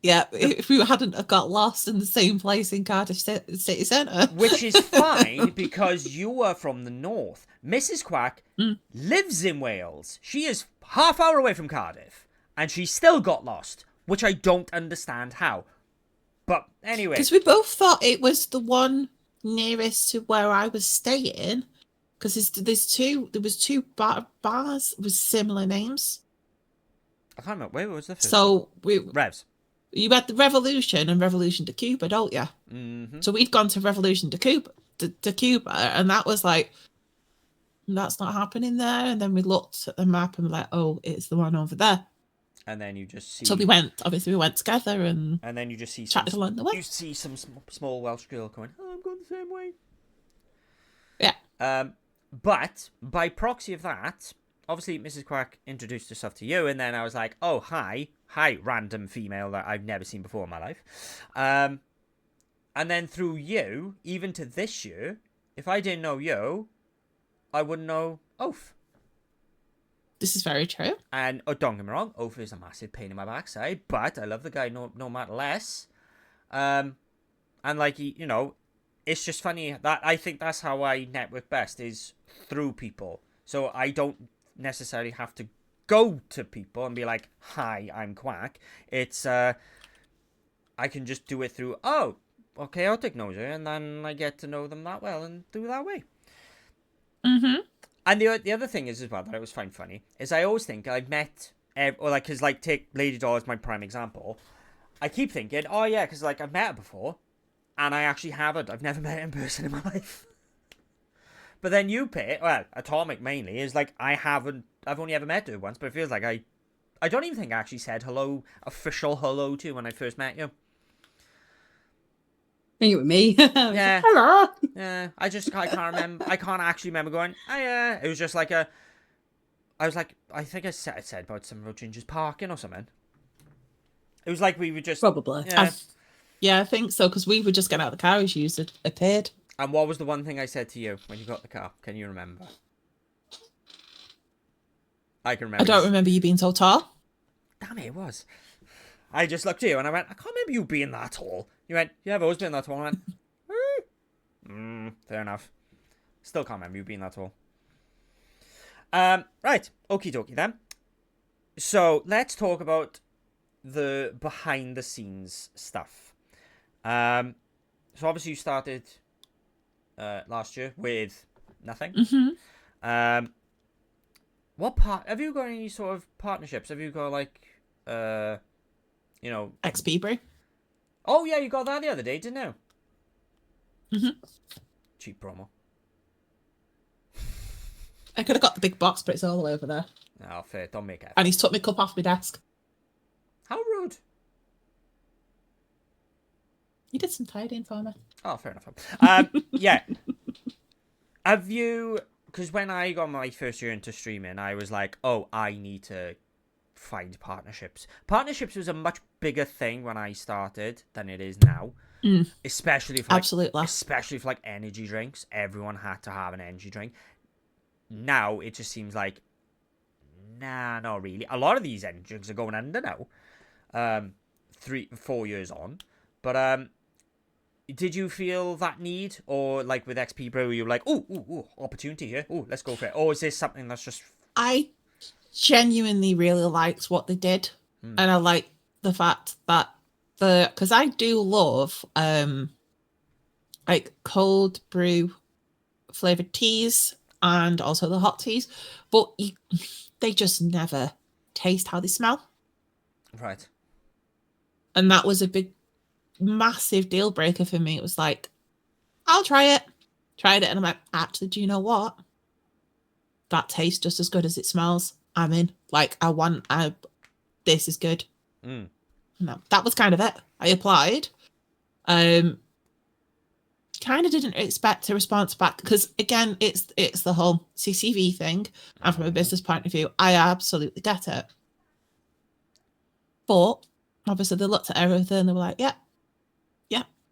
Yeah, if we hadn't have got lost in the same place in Cardiff City Centre. Which is fine, because you are from the north. Mrs. Quack lives in Wales. She is half hour away from Cardiff. And she still got lost, which I don't understand how. But anyway. Because we both thought it was the one nearest to where I was staying. Because there was two bars with similar names. I can't remember. Where was the first one? Revs. You had the Revolution and Revolution to Cuba, don't you? Mm-hmm. So we'd gone to Revolution to Cuba, and that was like, that's not happening there. And then we looked at the map and we're like, oh, it's the one over there. And then you just see. So we went together and then you just see chatted along the way. You see some small Welsh girl going, "Oh, I'm going the same way." Yeah. But by proxy of that, obviously Mrs. Quack introduced herself to you, and then I was like, "Oh, hi, random female that I've never seen before in my life." And then through you, even to this year, if I didn't know you, I wouldn't know Oaf. This is very true. And don't get me wrong, Oaf is a massive pain in my backside, but I love the guy no matter less. And like it's just funny that I think that's how I network best, is through people. So I don't necessarily have to go to people and be like, "Hi, I'm Quack." It's I can just do it through Chaotic knows her, and then I get to know them that well and do it that way. Mm-hmm. And the other thing is as well that I always find funny is I always think I've met because like take Lady Doll as my prime example. I keep thinking, oh yeah, because like I've met her before, and I actually haven't. I've never met her in person in my life. But then you Atomic mainly is like I've only ever met her once, but it feels like I don't even think I actually said official hello to you when I first met you. I think it was me. Yeah. Hello. Yeah, I can't remember. I can't actually remember going, it was just like I was like, I think I said about some about Ginger's parking or something. It was like we were just... Probably. Yeah, I think so, because we were just getting out of the car as you appeared. And what was the one thing I said to you when you got the car? Can you remember? I can remember. I don't remember you being so tall. Damn it, it was. I just looked at you and I went, I can't remember you being that tall. You went, yeah, I've always been that tall. I went, fair enough. Still can't remember you being that tall. Right, okie dokie then. So let's talk about the behind the scenes stuff. So obviously you started last year with nothing. Mm-hmm. What part have you got? Any sort of partnerships? Have you got like XP Brew. Oh yeah, you got that the other day, didn't you? Mm-hmm. Cheap promo. I could have got the big box, but it's all the way over there. Oh, fair. Don't make it. And he's took my cup off my desk. How rude. You did some tidying for me. Oh, fair enough. Yeah. Have you... Because when I got my first year into streaming, I was like, oh, I need to find partnerships. Partnerships was a much bigger thing when I started than it is now. Especially for like energy drinks. Everyone had to have an energy drink. Now it just seems like, nah, not really. A lot of these energy drinks are going under now. 3-4 years on. But did you feel that need, or like with XP Brew, you were like, ooh, opportunity here. Ooh, let's go for it. Or is this something that's just... I genuinely really liked what they did, and I like the fact that because I do love like cold brew flavored teas and also the hot teas, but they just never taste how they smell. Right. And that was a massive deal breaker for me. It was like, I'll try it. Tried it, and I'm like, actually, do you know what? That tastes just as good as it smells. I'm in. Like, this is good. No, that was kind of it. I applied. Kind of didn't expect a response back because, again, it's the whole CCV thing, and from a business point of view, I absolutely get it. But obviously, they looked at everything and they were like, yeah,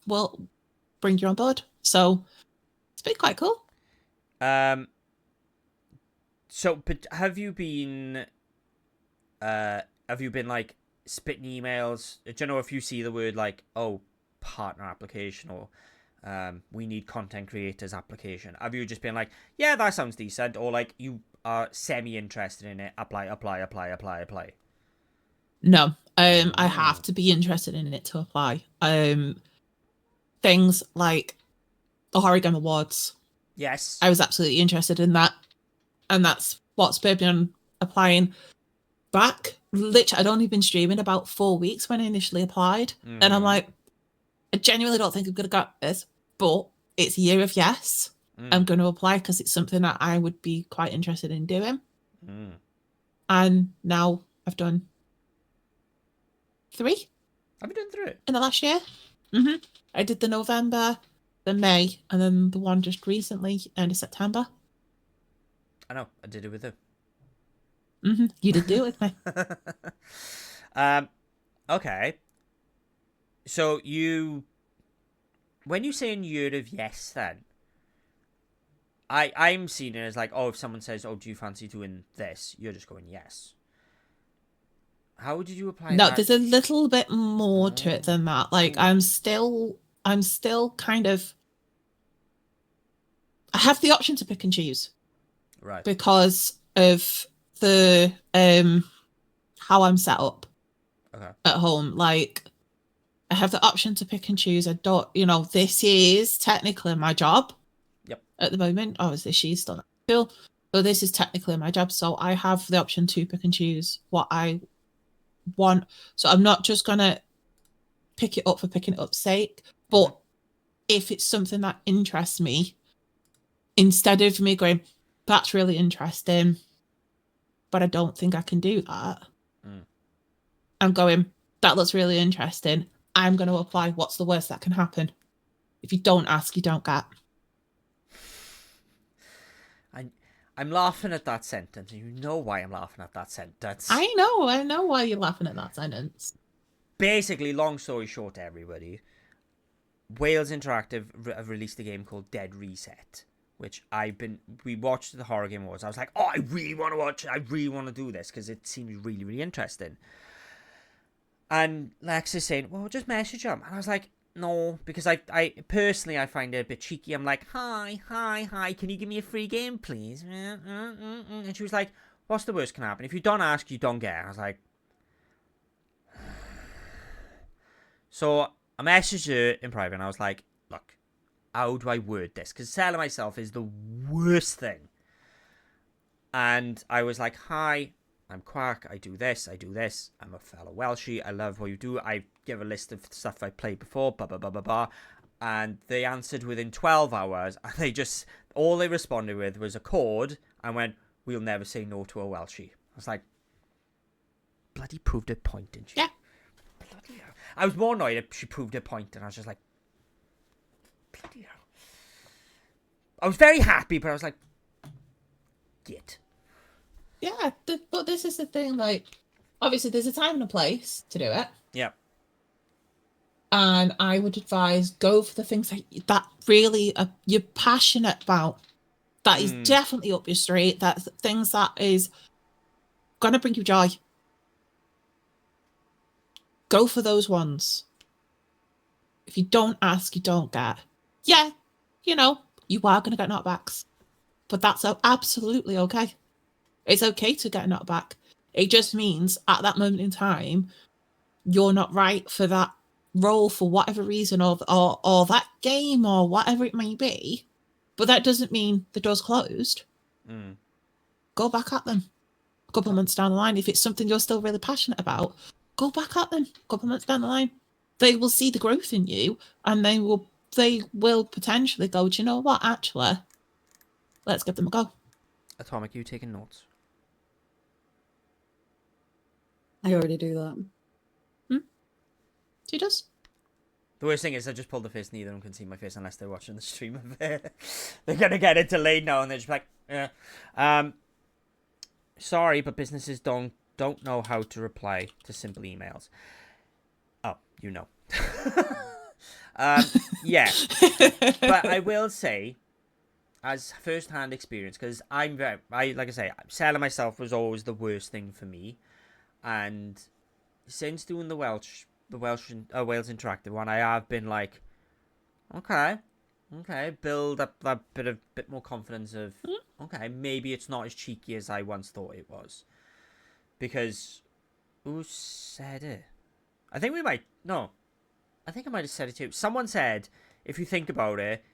we'll bring you on board. So it's been quite cool. So, but have you been like spitting emails? Do you know if you see the word like, oh, partner application, or we need content creators application? Have you just been like, yeah, that sounds decent, or like you are semi-interested in it, apply? No, I have to be interested in it to apply. Things like the Horror Awards. Yes. I was absolutely interested in that. And that's what spurred me on applying. back. Literally, I'd only been streaming about 4 weeks when I initially applied. And I'm like, I genuinely don't think I'm going to get this, but it's a year of yes. I'm going to apply because it's something that I would be quite interested in doing. And now I've done 3. Have you done 3? In the last year? I did the November, the May, and then the one just recently, end of September. I know. I did it with her. You did do it with me. Okay. So when you say in year of yes, then I'm seeing it as like, oh, if someone says, oh, do you fancy doing this? You're just going yes. How did you apply No, that? there's a little bit more to it than that. Like, I'm still kind of, I have the option to pick and choose. Right. Because of the how I'm set up at home. Like, I have the option to pick and choose. I don't, this is technically my job. Yep. At the moment, obviously she's still at school, so this is technically my job. So I have the option to pick and choose what I want. So I'm not just gonna pick it up for picking it up's sake. But if it's something that interests me, instead of me going, that's really interesting, but I don't think I can do that. I'm going, that looks really interesting. I'm going to apply. What's the worst that can happen? If you don't ask, you don't get. I'm laughing at that sentence. You know why I'm laughing at that sentence. I know why you're laughing at that sentence. Basically, long story short, everybody, Wales Interactive have released a game called Dead Reset, which we watched the Horror Game Awards. I was like, oh, I really want to watch it. I really want to do this because it seems really, really interesting. And Lex is saying, well, just message him. And I was like, no, because I personally, I find it a bit cheeky. I'm like, hi, can you give me a free game, please? And she was like, what's the worst can happen? If you don't ask, you don't get. And I was like, so I messaged her in private and I was like, look, how do I word this? Because selling myself is the worst thing. And I was like, hi, I'm Quack, I do this, I'm a fellow Welshie, I love what you do, I give a list of stuff I played before, blah, blah, blah, blah, blah. And they answered within 12 hours, and all they responded with was a chord, and went, we'll never say no to a Welshie. I was like, bloody proved her point, didn't she? Yeah. Bloody hell. I was more annoyed that she proved her point, and I was just like, bloody hell. I was very happy, but I was like, git. Yeah, but this is the thing, like, obviously there's a time and a place to do it. Yeah. And I would advise go for the things that really you're passionate about. That is definitely up your street. That's things that is going to bring you joy. Go for those ones. If you don't ask, you don't get. Yeah, you are going to get knockbacks. But that's absolutely okay. It's okay to get a knockback. It just means at that moment in time, you're not right for that role for whatever reason, or that game, or whatever it may be. But that doesn't mean the door's closed. Go back at them a couple of months down the line. If it's something you're still really passionate about, go back at them a couple of months down the line. They will see the growth in you, and they will potentially go, do you know what, actually, let's give them a go. Atomic, you taking notes? I already do that. She does. The worst thing is I just pulled the face. Neither of them can see my face unless they're watching the stream of it. They're going to get it delayed now, and they're just like, yeah. Sorry, but businesses don't know how to reply to simple emails. Oh, you know. Yeah. But I will say, as first-hand experience, because like I say, selling myself was always the worst thing for me. And since doing the Wales Interactive one, I have been like, okay, build up that bit more confidence of, okay, maybe it's not as cheeky as I once thought it was. Because who said it? I think I might have said it too. Someone said, if you think about it,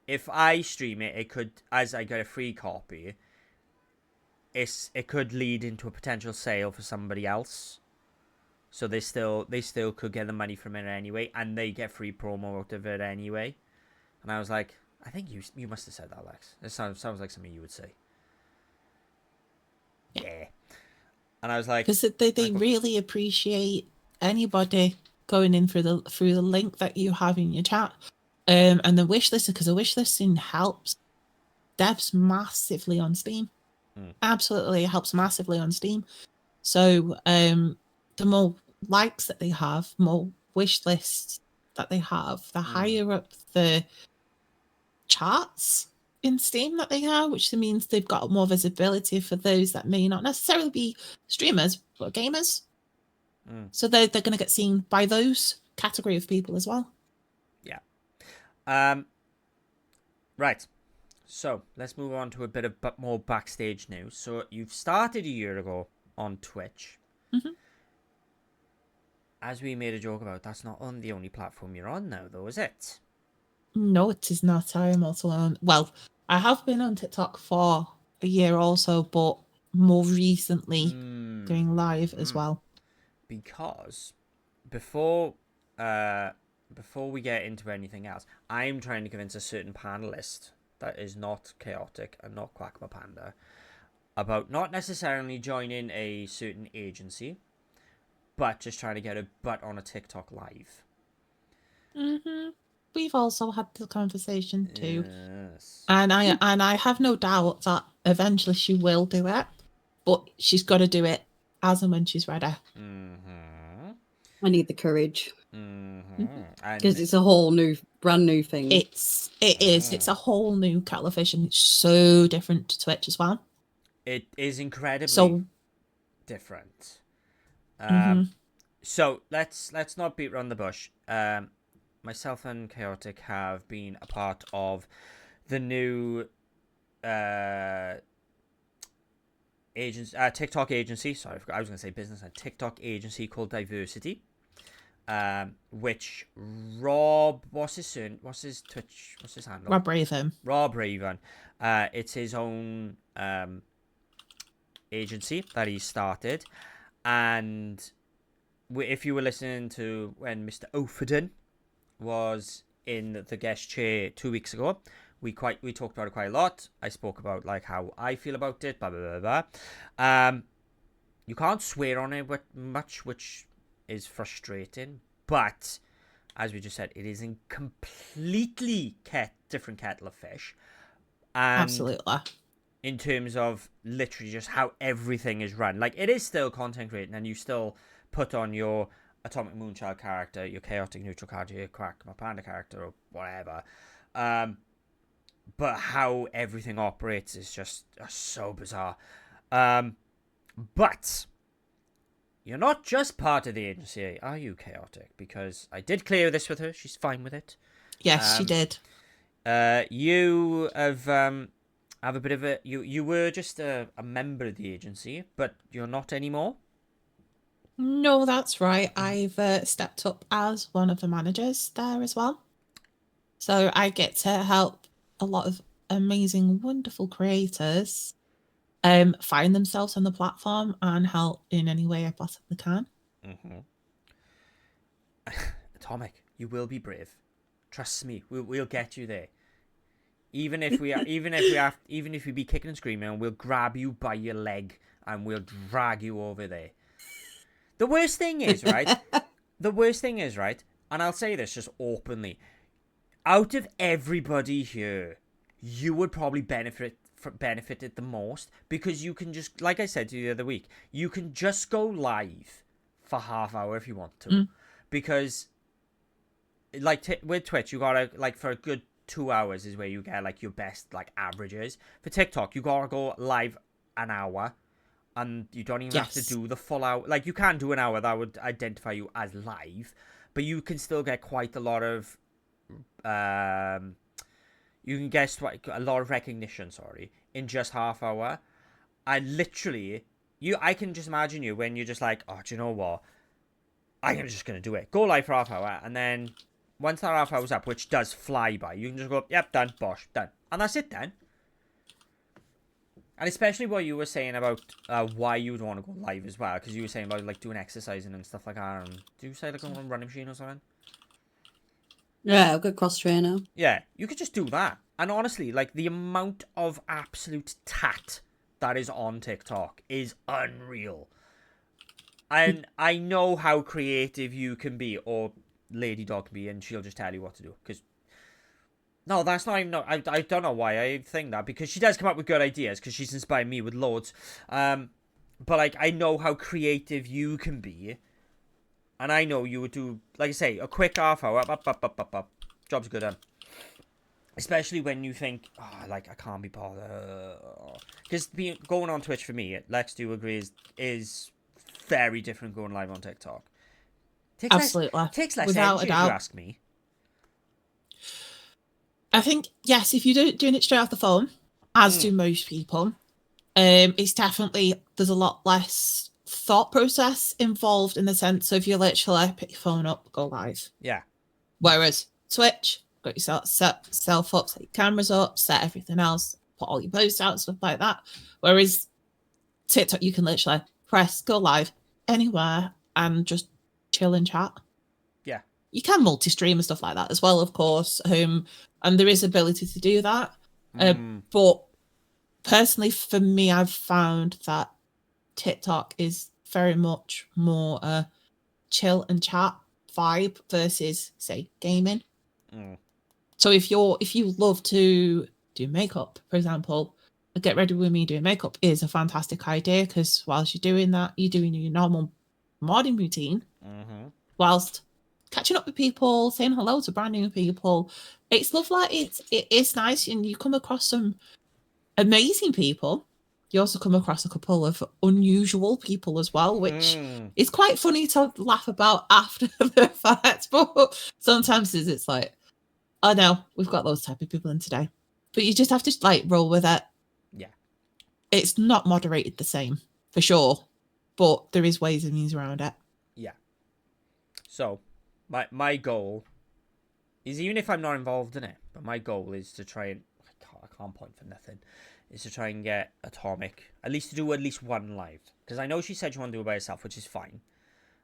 if I stream it, it could, as I get a free copy, it could lead into a potential sale for somebody else. So they still could get the money from it anyway, and they get free promo out of it anyway. And I was like, I think you must have said that, Lex. It sounds like something you would say. Yeah. And I was like, because they really appreciate anybody going in through the link that you have in your chat, and the wish list, because the wish listing helps devs massively on Steam. Absolutely helps massively on Steam. So the more likes that they have, more wish lists that they have, the higher up the charts in Steam that they have, which means they've got more visibility for those that may not necessarily be streamers but gamers. So they're going to get seen by those category of people as well. Yeah. Right. So let's move on to a bit of more backstage news. So you've started a year ago on Twitch. As we made a joke about, that's not on the only platform you're on now, though, is it? No, it is not. I am also on. Well, I have been on TikTok for a year also, but more recently going live as well. Because before we get into anything else, I'm trying to convince a certain panelist that is not chaotic and not Quackma Panda about not necessarily joining a certain agency, but just trying to get a butt on a TikTok live. We've also had the conversation too. Yes. And I have no doubt that eventually she will do it, but she's got to do it as and when she's ready. I need the courage. Because it's a whole brand new thing. It is. It's a whole new kettle of fish, and it's so different to Twitch as well. It is incredibly different. So let's not beat around the bush. Myself and Chaotic have been a part of the new TikTok agency. Sorry, I was going to say business. A TikTok agency called Diversity. Which Rob, what's his Twitch? What's his handle? Rob Raven. Rob Raven. It's his own agency that he started, and if you were listening to when Mr. O'Fordon was in the guest chair 2 weeks ago, we talked about it quite a lot. I spoke about like how I feel about it, blah blah blah blah. You can't swear on it much, which is frustrating, but as we just said, it is a completely different kettle of fish. And absolutely. In terms of literally just how everything is run, like it is still content creating, and you still put on your Atomic Moonchild character, your Chaotic Neutral character, your Quackma Panda character, or whatever. But how everything operates is just so bizarre. But you're not just part of the agency, are you, Chaotic? Because I did clear this with her. She's fine with it. Yes, she did. You have a bit of a... You were just a member of the agency, but you're not anymore? No, that's right. I've stepped up as one of the managers there as well. So I get to help a lot of amazing, wonderful creators find themselves on the platform and help in any way I possibly can. Atomic, you will be brave. Trust me, we'll get you there. Even if we be kicking and screaming, and we'll grab you by your leg and we'll drag you over there. The worst thing is, right? And I'll say this just openly. Out of everybody here, you would probably benefit it the most, because you can just, like I said to you the other week, you can just go live for half hour if you want to. Because like with Twitch, you gotta, like, for a good 2 hours is where you get like your best like averages. For TikTok, you gotta go live an hour, and you don't even have to do the full hour. Like, you can do an hour, that would identify you as live, but you can still get quite a lot of you can get a lot of recognition, in just half hour. And literally, I can just imagine you when you're just like, oh, do you know what? I'm just going to do it. Go live for half hour, and then once that half hour's up, which does fly by, you can just go, yep, done, bosh, done. And that's it then. And especially what you were saying about why you would want to go live as well, because you were saying about like doing exercising and stuff like that. And do you say like going on a running machine or something? Yeah, I've got cross trainer. Yeah, you could just do that. And honestly, like the amount of absolute tat that is on TikTok is unreal. And I know how creative you can be, or Lady Dog can be, and she'll just tell you what to do. Because no, that's not even. No, I don't know why I think that, because she does come up with good ideas, because she's inspired me with loads. But like I know how creative you can be, and I know you would do, like I say, a quick half hour, up, job's good done. Especially when you think, oh, like I can't be bothered, because going on Twitch for me, Lex, do you agree, is very different going live on TikTok. Absolutely. Takes less Without energy, a if you doubt. ask me. I think, yes, if you're doing it straight off the phone, as do most people, it's definitely, there's a lot less thought process involved, in the sense of you literally pick your phone up, go live. Yeah. Whereas Twitch, got yourself set yourself up, set your cameras up, set everything else, put all your posts out, stuff like that. Whereas TikTok, you can literally press go live anywhere and just chill and chat. Yeah. You can multi-stream and stuff like that as well, of course. And there is ability to do that. But personally, for me, I've found that TikTok is very much more a chill and chat vibe versus, say, gaming. So if you love to do makeup, for example, Get Ready With Me doing makeup is a fantastic idea, because whilst you're doing that, you're doing your normal morning routine whilst catching up with people, saying hello to brand new people. It's lovely. It's nice, and you come across some amazing people. You also come across a couple of unusual people as well, which is quite funny to laugh about after the fact. But sometimes it's like, oh no, we've got those type of people in today. But you just have to like roll with it. Yeah. It's not moderated the same, for sure. But there is ways and means around it. Yeah. So, my goal is, even if I'm not involved in it, but my goal is to try and, I can't point for nothing, is to try and get Atomic, at least to do at least one live. Because I know she said she wanted to do it by herself, which is fine.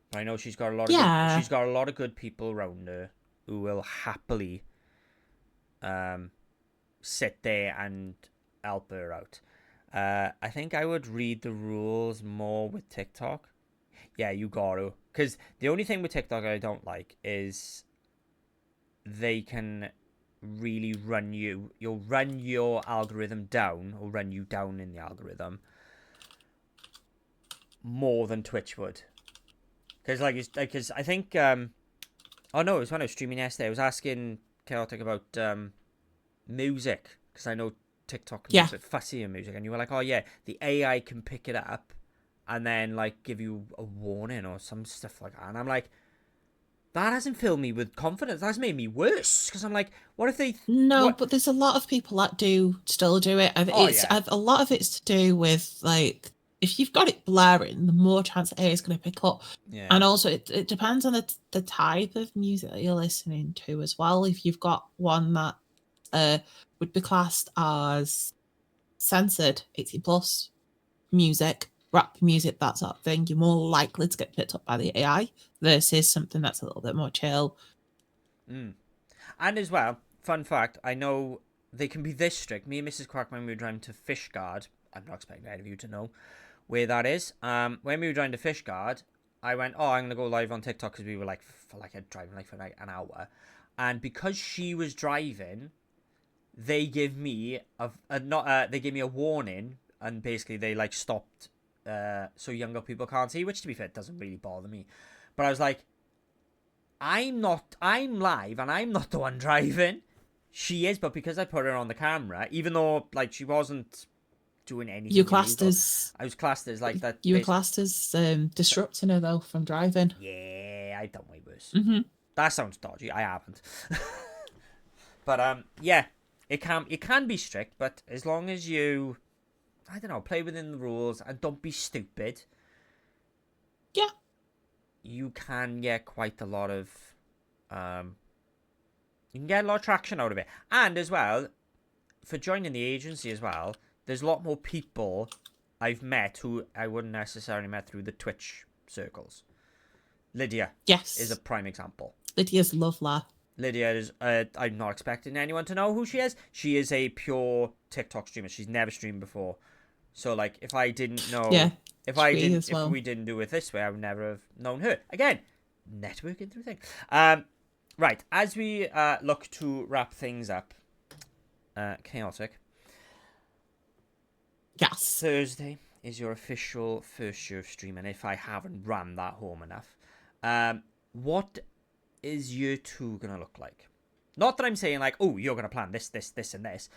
But I know she's got a lot of she's got a lot of good people around her who will happily sit there and help her out. I think I would read the rules more with TikTok. Yeah, you got to. Because the only thing with TikTok I don't like is they can really you'll run your algorithm down, or run you down in the algorithm more than Twitch would. Because because I think oh no, it was when I was streaming yesterday, I was asking Chaotic about music, because I know TikTok can be a bit fussy in music, and you were like, oh yeah, the AI can pick it up and then like give you a warning or some stuff like that. And I'm like, that hasn't filled me with confidence. That's made me worse, because I'm like, what if they? But there's a lot of people that do still do it. A lot of it's to do with like, if you've got it blaring, the more chance AI is going to pick up. Yeah. And also it depends on the type of music that you're listening to as well. If you've got one that would be classed as censored 18 plus music, rap music, that sort of thing, you're more likely to get picked up by the AI versus something that's a little bit more chill. And as well, fun fact, I know they can be this strict. Me and Mrs. Quack, when we were driving to Fishguard, I'm not expecting any of you to know where that is. When we were driving to Fishguard, I went, oh, I'm going to go live on TikTok, because we were like, driving like for like an hour. And because she was driving, they give me they gave me a warning, and basically they like stopped so younger people can't see, which to be fair doesn't really bother me. But I was like, I'm live and I'm not the one driving. She is, but because I put her on the camera, even though like she wasn't doing anything, I was classed as like that. You were classed as disrupting her though from driving. Yeah, I've done way worse. That sounds dodgy. I haven't. But yeah, it can be strict, but as long as you, I don't know, play within the rules and don't be stupid. Yeah. You can get quite a lot of you can get a lot of traction out of it. And as well, for joining the agency as well, there's a lot more people I've met who I wouldn't necessarily met through the Twitch circles. Lydia Yes. is a prime example. Lydia's lovely. Lydia is, I'm not expecting anyone to know who she is. She is a pure TikTok streamer. She's never streamed before. So, like, if I didn't know, Yeah, if well. we didn't do it this way, I would never have known her. Again, networking through things. Right, as we look to wrap things up, Chaotic, Yes. Thursday is your official first year of streaming, if I haven't rammed that home enough. What is year 2 going to look like? Not that I'm saying, like, oh, you're going to plan this, and this.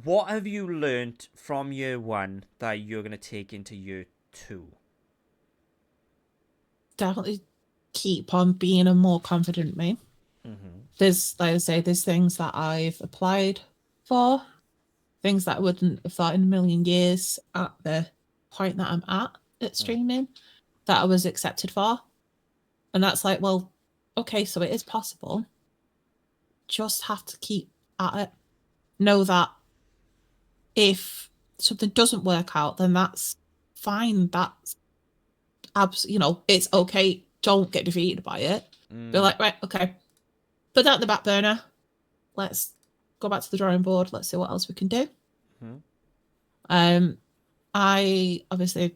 What have you learnt from year 1 that you're going to take into year 2? Definitely keep on being a more confident me. Mm-hmm. There's, like I say, there's things that I've applied for, things that I wouldn't have thought in a million years at the point that I'm at streaming, that I was accepted for. And that's like, well, okay, so it is possible. Just have to keep at it. Know that if something doesn't work out, then that's fine. That's it's okay. Don't get defeated by it. Be like, right, okay, put that in the back burner. Let's go back to the drawing board. Let's see what else we can do. I obviously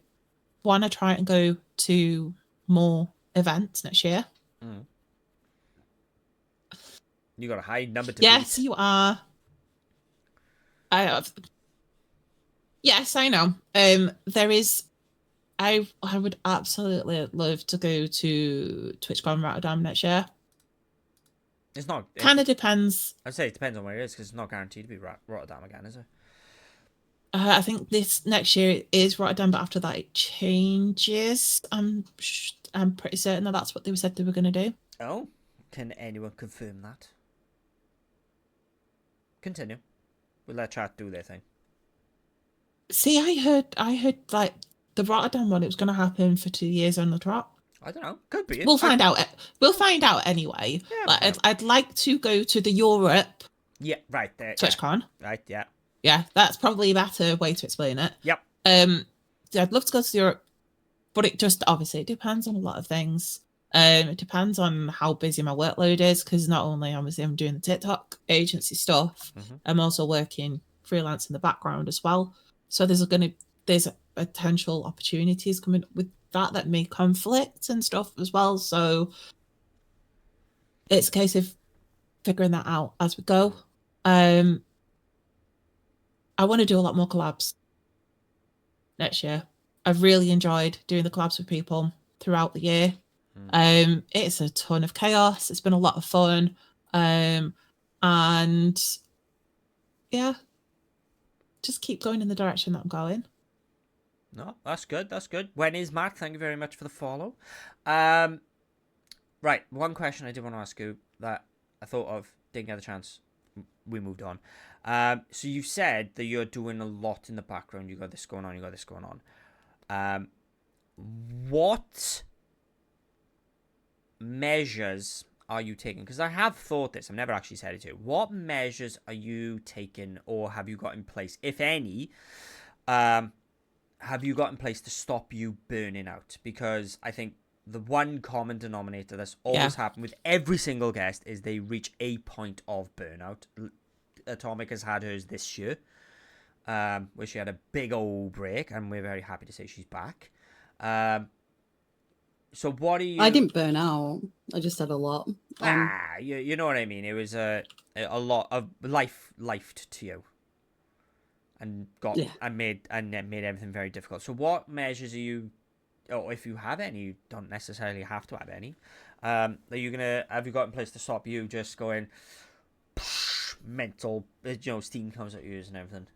want to try and go to more events next year. You got a high number to Yes, beat. you are. I have. Yes, I know. There is. I would absolutely love to go to TwitchCon Rotterdam next year. It's not. Kind of depends. I'd say it depends on where it is, because it's not guaranteed to be Rotterdam again, is it? I think this next year is Rotterdam, but after that it changes. I'm pretty certain that that's what they said they were going to do. Oh, can anyone confirm that? Continue. We'll let chat do their thing. See, I heard like the Rotterdam one. It was going to happen for 2 years on the trot. I don't know. Could be. We'll find out. We'll find out anyway. Yeah, like, I'd like to go to the Europe. Yeah, right there. TwitchCon. Yeah. Right. Yeah. Yeah, that's probably a better way to explain it. Yep. I'd love to go to Europe, but it just obviously it depends on a lot of things. It depends on how busy my workload is, because not only obviously I'm doing the TikTok agency stuff, I'm also working freelance in the background as well. So there's potential opportunities coming with that may conflict and stuff as well. So it's a case of figuring that out as we go. I want to do a lot more collabs next year. I've really enjoyed doing the collabs with people throughout the year. It's a ton of chaos. It's been a lot of fun. And yeah, just keep going in the direction that I'm going. No, that's good. That's good. When is Mark? Thank you very much for the follow. Right, one question I did want to ask you that I thought of, didn't get the chance. We moved on. So you've said that you're doing a lot in the background. You got this going on. You got this going on. What measures are you taking? Because I have thought this. I've never actually said it to you. What measures are you taking, or have you got in place, if any? Have you got in place to stop you burning out? Because I think the one common denominator that's always happened with every single guest is they reach a point of burnout. Atomic has had hers this year, where she had a big old break, and we're very happy to say she's back. So what are you... I didn't burn out. I just had a lot. You know what I mean. It was a lot of lifed to you, and made everything very difficult. So what measures are you, or if you have any, you don't necessarily have to have any, have you got in place to stop you just going mental, steam comes at your ears and everything?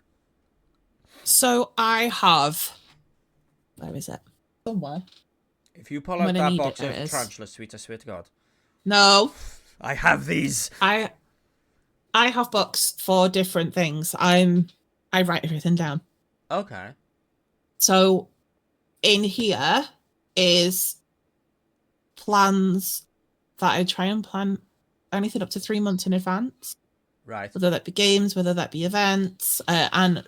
So I have, where is it? Somewhere. If you pull out that box of tarantula sweets, I swear to God. No. I have these. I have books for different things. I write everything down. Okay. So in here is plans that I try and plan anything up to 3 months in advance. Right. Whether that be games, whether that be events, and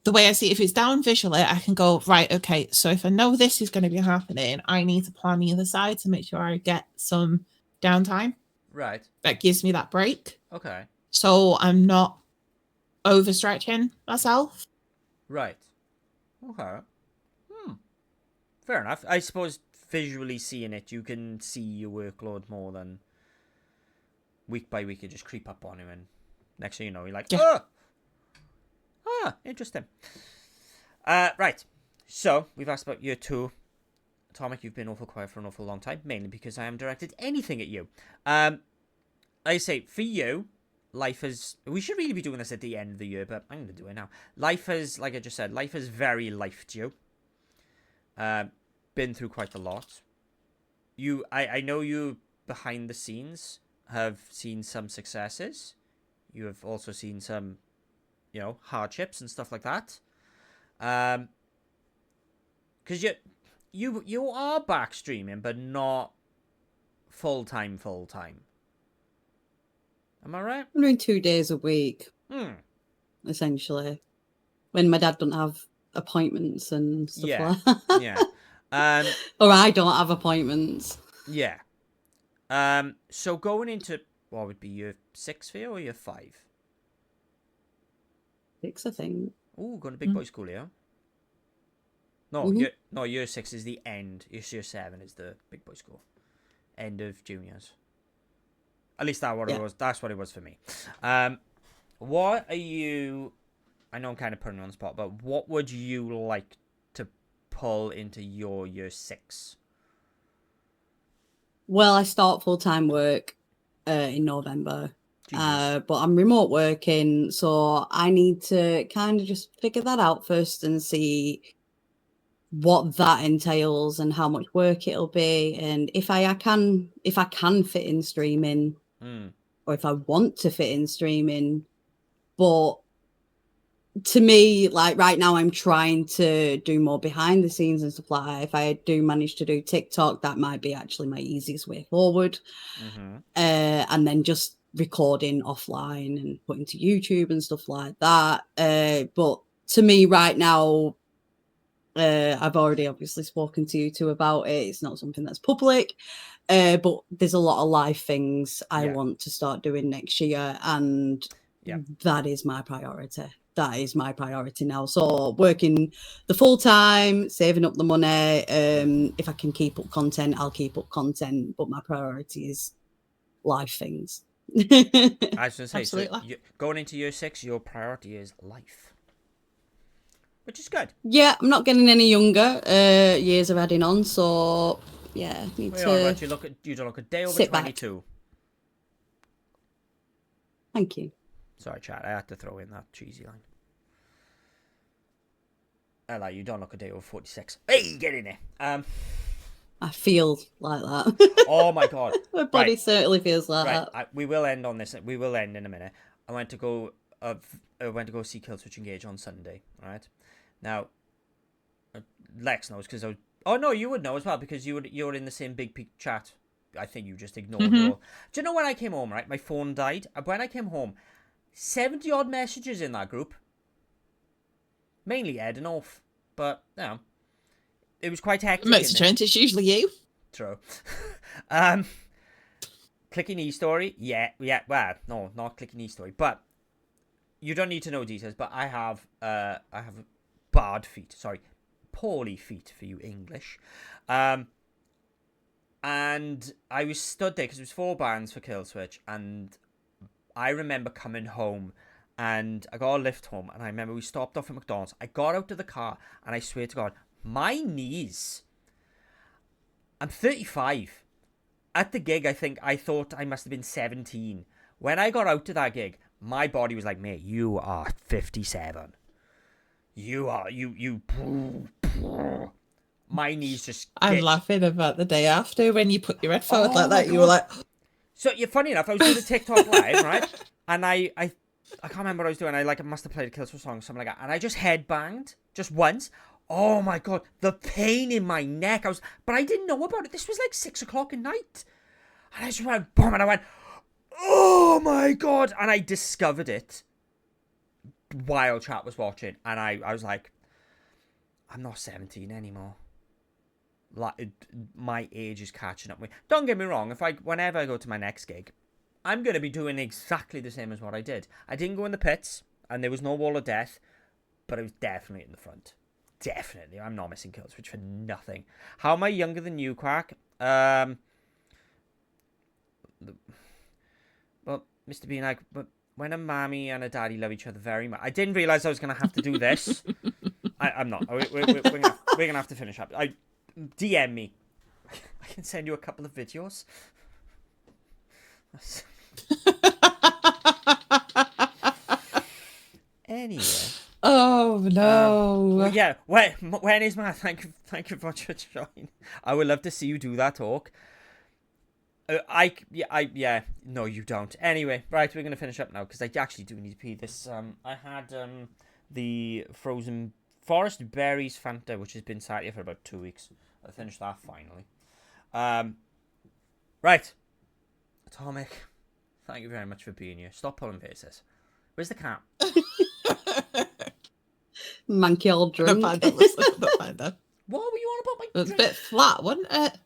the way I see it, if it's down visually, I can go, right, okay, so if I know this is going to be happening, I need to plan the other side to make sure I get some downtime. Right. That gives me that break. Okay. So I'm not overstretching myself. Right. Okay. Fair enough. I suppose visually seeing it, you can see your workload more than week by week. It just creep up on you, and next thing you know, you're like, interesting. Right. So we've asked about year 2. Atomic, you've been awful quiet for an awful long time, mainly because I haven't directed anything at you. I say for you, life is. We should really be doing this at the end of the year, but I'm going to do it now. Life is, like I just said, life has very lifed you. Been through quite a lot. I know you behind the scenes have seen some successes. You have also seen some, hardships and stuff like that. Because you are back streaming, but not full time. Am I right? I'm doing 2 days a week, essentially. When my dad doesn't have appointments and stuff like that. Yeah. Or I don't have appointments. Yeah. So going into what would be year 6 for you or year 5? 6, I think. Ooh, going to big boy school here. No, year 6 is the end. Year 7 is the big boy school. End of juniors. At least that's what it was. That's what it was for me. What are you? I know I'm kind of putting you on the spot, but what would you like to pull into your year 6? Well, I start full-time work in November. Jesus. But I'm remote working, so I need to kind of just figure that out first and see what that entails and how much work it'll be, and if I can fit in streaming, or if I want to fit in streaming. But to me, like right now, I'm trying to do more behind the scenes and stuff like that. If I do manage to do TikTok, that might be actually my easiest way forward. And then just recording offline and putting to YouTube and stuff like that. But to me right now, I've already obviously spoken to you two about it. It's not something that's public, but there's a lot of live things I want to start doing next year, and that is my priority. That is my priority now. So working the full time, saving up the money. If I can keep up content, I'll keep up content. But my priority is live things. I was going to say, Absolutely. so going into year 6, your priority is life, which is good. Yeah, I'm not getting any younger. Years are adding on, so yeah, need to. You don't look a day over sit 22. back. Thank you. Sorry, chat. I had to throw in that cheesy line. You don't look a day over 46. Hey, get in there. I feel like that. Oh my god. My body certainly feels like that. We will end on this. We will end in a minute. I went to go see Kill Switch Engage on Sunday. Right now, Lex knows because oh no, you would know as well because you're in the same big peak chat. I think you just ignored it all. Do you know when I came home? Right, my phone died. When I came home, 70 odd messages in that group. Mainly Ed and Ulf, but it was quite hectic. Most of Trent, it's usually you. True. Clicking e-story, yeah. Well, no, not clicking e-story, but you don't need to know details. But I have bad feet. Sorry, poorly feet for you English. And I was stood there because it was 4 bands for Kill Switch, and I remember coming home. And I got a lift home, and I remember we stopped off at McDonald's. I got out of the car, and I swear to God, my knees. I'm 35. At the gig, I thought I must have been 17. When I got out of that gig, my body was like, mate, you are 57. My knees just... I'm laughing about the day after when you put your headphones like that. God. You were like... So, funny enough, I was doing a TikTok live, right? And I can't remember what I was doing. I must have played a Kill Switch song or something like that. And I just headbanged just once. Oh my God, the pain in my neck. But I didn't know about it. This was like 6 o'clock at night. And I just went, boom, and I went, oh my God. And I discovered it wild chat was watching, and I was like, I'm not 17 anymore. Like, my age is catching up with me. Don't get me wrong, whenever I go to my next gig, I'm going to be doing exactly the same as what I did. I didn't go in the pits, and there was no wall of death, but I was definitely in the front. Definitely. I'm not missing kill switch for nothing. How am I younger than you, Quack? Well, Mr. Bean, but when a mommy and a daddy love each other very much, I didn't realize I was going to have to do this. I'm not. We're gonna have to finish up. DM me. I can send you a couple of videos. Anyway. Oh no. Well, yeah. When is Matt? Thank you very much for joining. I would love to see you do that talk. Yeah. No, you don't. Anyway, right. We're gonna finish up now because I actually do need to pee. This I had the frozen forest berries Fanta, which has been sat here for about 2 weeks. I finished that finally. Right. Atomic, thank you very much for being here. Stop pulling faces. Where's the cat? Monkey all The drunk. panda looks like the panda. What were you on about my It was a drink? bit flat, wasn't it?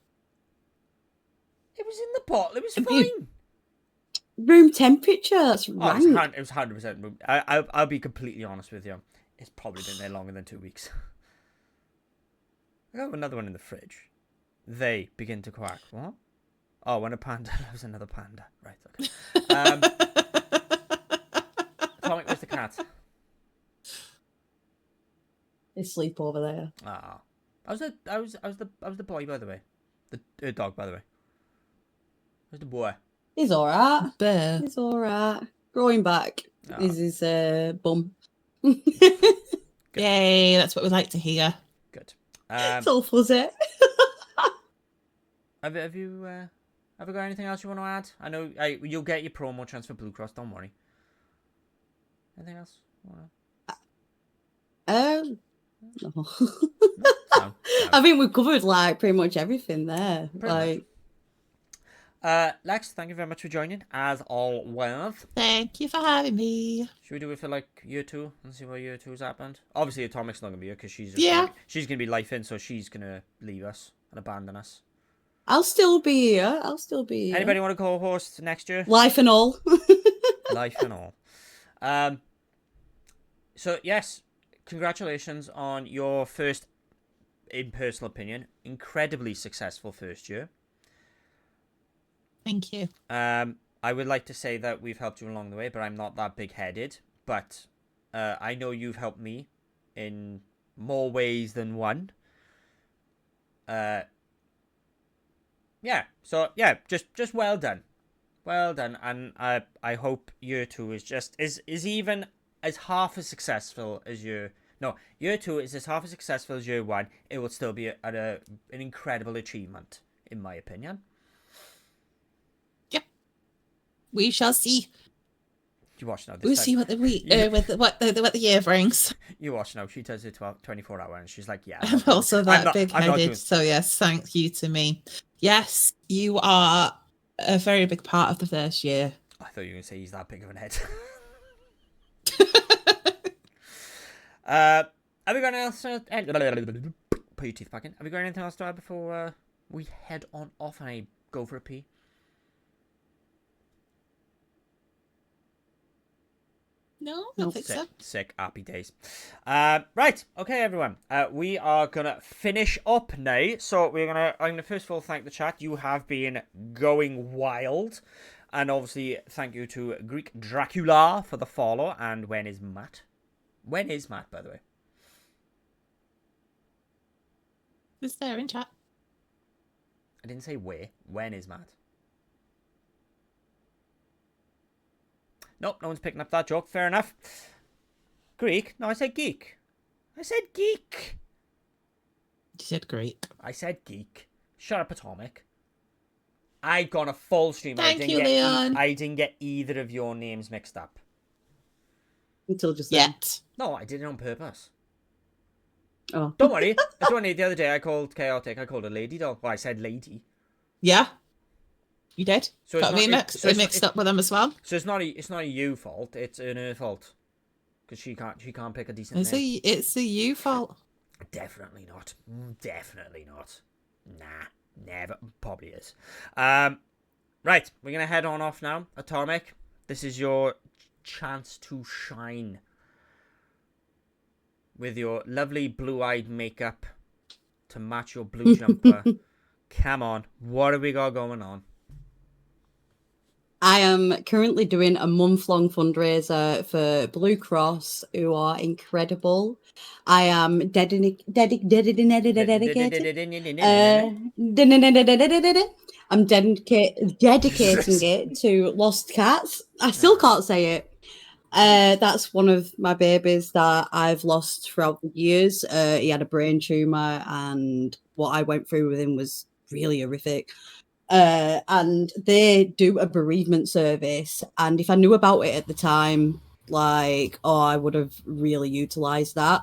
It was in the bottle. It was Have you- fine. Room temperature. That's Oh, rank. it was 100% room. I'll be completely honest with you. It's probably been there longer than 2 weeks. I got another one in the fridge. They begin to quack. What? Oh, when a panda loves another panda. Right, okay. Atomic, where's the cat? Asleep over there. Ah. I was the boy, by the way. The dog, by the way. Where's the boy? He's alright. Bear. He's alright. Growing back Ah. is his bum. Yay, that's what we like to hear. Good. It's all fuzzy. Have you got anything else you want to add? I know you'll get your promo chance for Blue Cross. Don't worry. Anything else? No. No. I think we've covered like pretty much everything there. Pretty Like, Lex, thank you very much for joining, as always. Thank you for having me. Should we do it for like year 2 and see what year 2's happened? Obviously, Atomic's not gonna be here because she's gonna be life in, so she's gonna leave us and abandon us. I'll still be here. Anybody want to co-host next year? Life and all. Life and all. So yes, congratulations on your first, in personal opinion, incredibly successful first year. Thank you. I would like to say that we've helped you along the way, but I'm not that big-headed. But I know you've helped me in more ways than one. Yeah. So yeah, just well done, and I hope year 2 is even as half as successful as year 2 is as half as successful as year 1. It will still be an incredible achievement, in my opinion. We shall see. You watch now. We'll see what the week, what the year brings. You watch now. She does it 24 hour, and she's like, "Yeah." I'm also that big I'm not doing- headed. So yes, thank you to me. Yes, you are a very big part of the first year. I thought you were going to say he's that big of an head. Have we got anything else? Put your teeth back in. Have we got anything else to add before we head on off and I go for a pee? No, I don't think so. Sick, happy days. Right, okay, everyone. We are gonna finish up now. So I'm gonna first of all thank the chat. You have been going wild, and obviously thank you to Greek Dracula for the follow. And when is Matt? When is Matt, by the way? It's there in chat. I didn't say where. When is Matt? Nope, no one's picking up that joke. Fair enough. Greek? No, I said geek. I said geek. You said great. I said geek. Shut up, Atomic. I got a full stream. Thank you, Leon. I didn't get either of your names mixed up. Until just then. Yet. No, I did it on purpose. Oh. Don't worry. It's only the other day I called Chaotic. I called her Lady Doll. Well, I said lady. Yeah. You did. So it's Got me not- mixed up with them as well. So it's not a you fault. It's an her fault. because she can't pick a decent It's name. it's a you fault. Definitely not. Definitely not. Nah, never. Probably is. Right, we're gonna head on off now. Atomic, this is your chance to shine with your lovely blue-eyed makeup to match your blue jumper. Come on, what have we got going on? I am currently doing a month-long fundraiser for Blue Cross, who are incredible. I am dedicated. I'm dedicating it to lost cats. I still can't say it. That's one of my babies that I've lost throughout the years. He had a brain tumor, and what I went through with him was really horrific. And they do a bereavement service. And if I knew about it at the time, like, oh, I would have really utilized that.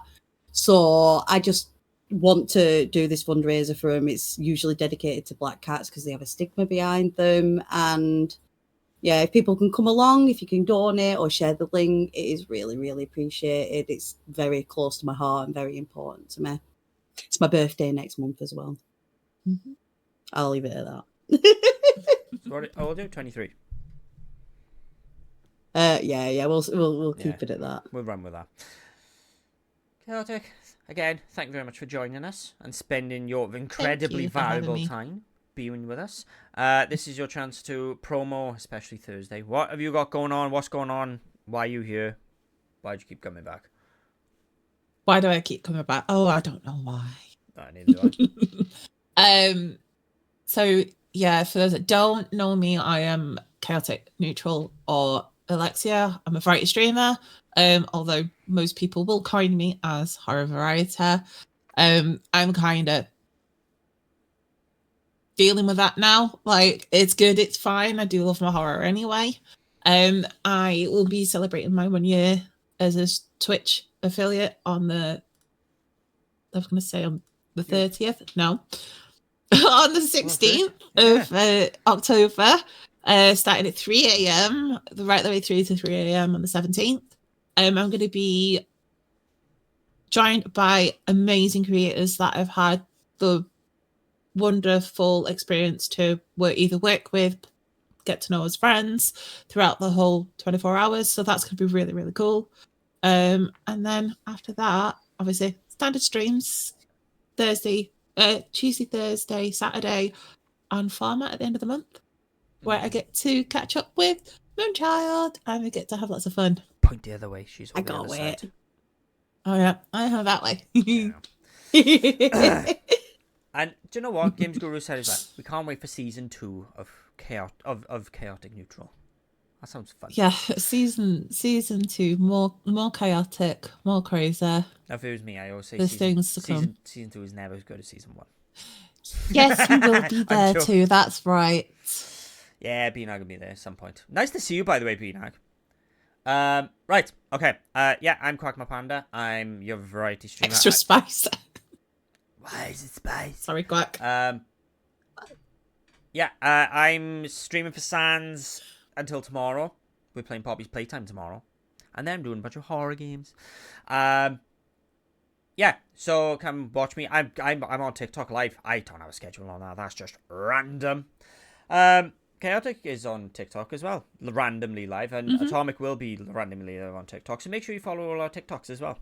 So I just want to do this fundraiser for them. It's usually dedicated to black cats because they have a stigma behind them. And yeah, if people can come along, if you can donate or share the link, it is really, really appreciated. It's very close to my heart and very important to me. It's my birthday next month as well. Mm-hmm. I'll leave it at that. So what I'll do 23. Yeah, we'll keep it at that. We'll run with that. Chaotic, again, thank you very much for joining us and spending your incredibly valuable time being with us. This is your chance to promo, especially Thursday. What have you got going on? What's going on? Why are you here? Why do you keep coming back? Why do I keep coming back? Oh, I don't know why. Neither do I. So yeah, for those that don't know me, I am Chaotic Neutral or Alexia. I'm a variety streamer. Although most people will coin me as Horror Variety. I'm kind of dealing with that now. Like, it's good, it's fine. I do love my horror anyway. I will be celebrating my 1 year as a Twitch affiliate on the 30th. No. On the 16th of October, starting at 3 a.m., right the way through to 3 a.m. on the 17th. I'm going to be joined by amazing creators that I've had the wonderful experience to either work with, get to know as friends throughout the whole 24 hours. So that's going to be really, really cool. And then after that, obviously, standard streams, Tuesday, Thursday, Saturday, and Format at the end of the month, where I get to catch up with Moonchild and we get to have lots of fun. Point the other way. She's on the other side. Oh yeah, I have that way. And do you know what? Games Guru said is that we can't wait for season 2 of Chaotic Neutral. That sounds fun. Yeah, season 2, more chaotic, more crazy. Now, if it was me, I always say things to come. Season 2 is never as good as season 1. Yes, you will be there too. That's right. Yeah, B-Nag will be there at some point. Nice to see you, by the way, B-Nag. Right, okay. Yeah, I'm Quack My Panda. I'm your variety streamer. Extra spice. Why is it spice? Sorry, Quack. Yeah, I'm streaming for Sans until tomorrow. We're playing Poppy's Playtime tomorrow. And then I'm doing a bunch of horror games. Yeah, so come watch me. I'm on TikTok live. I don't have a schedule on that. That's just random. Chaotic is on TikTok as well, randomly live, and Atomic will be randomly live on TikTok. So make sure you follow all our TikToks as well.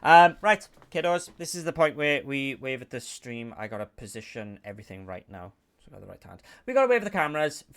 Right, kiddos, this is the point where we wave at the stream. I gotta position everything right now, so I got the right hand. We gotta wave at the cameras for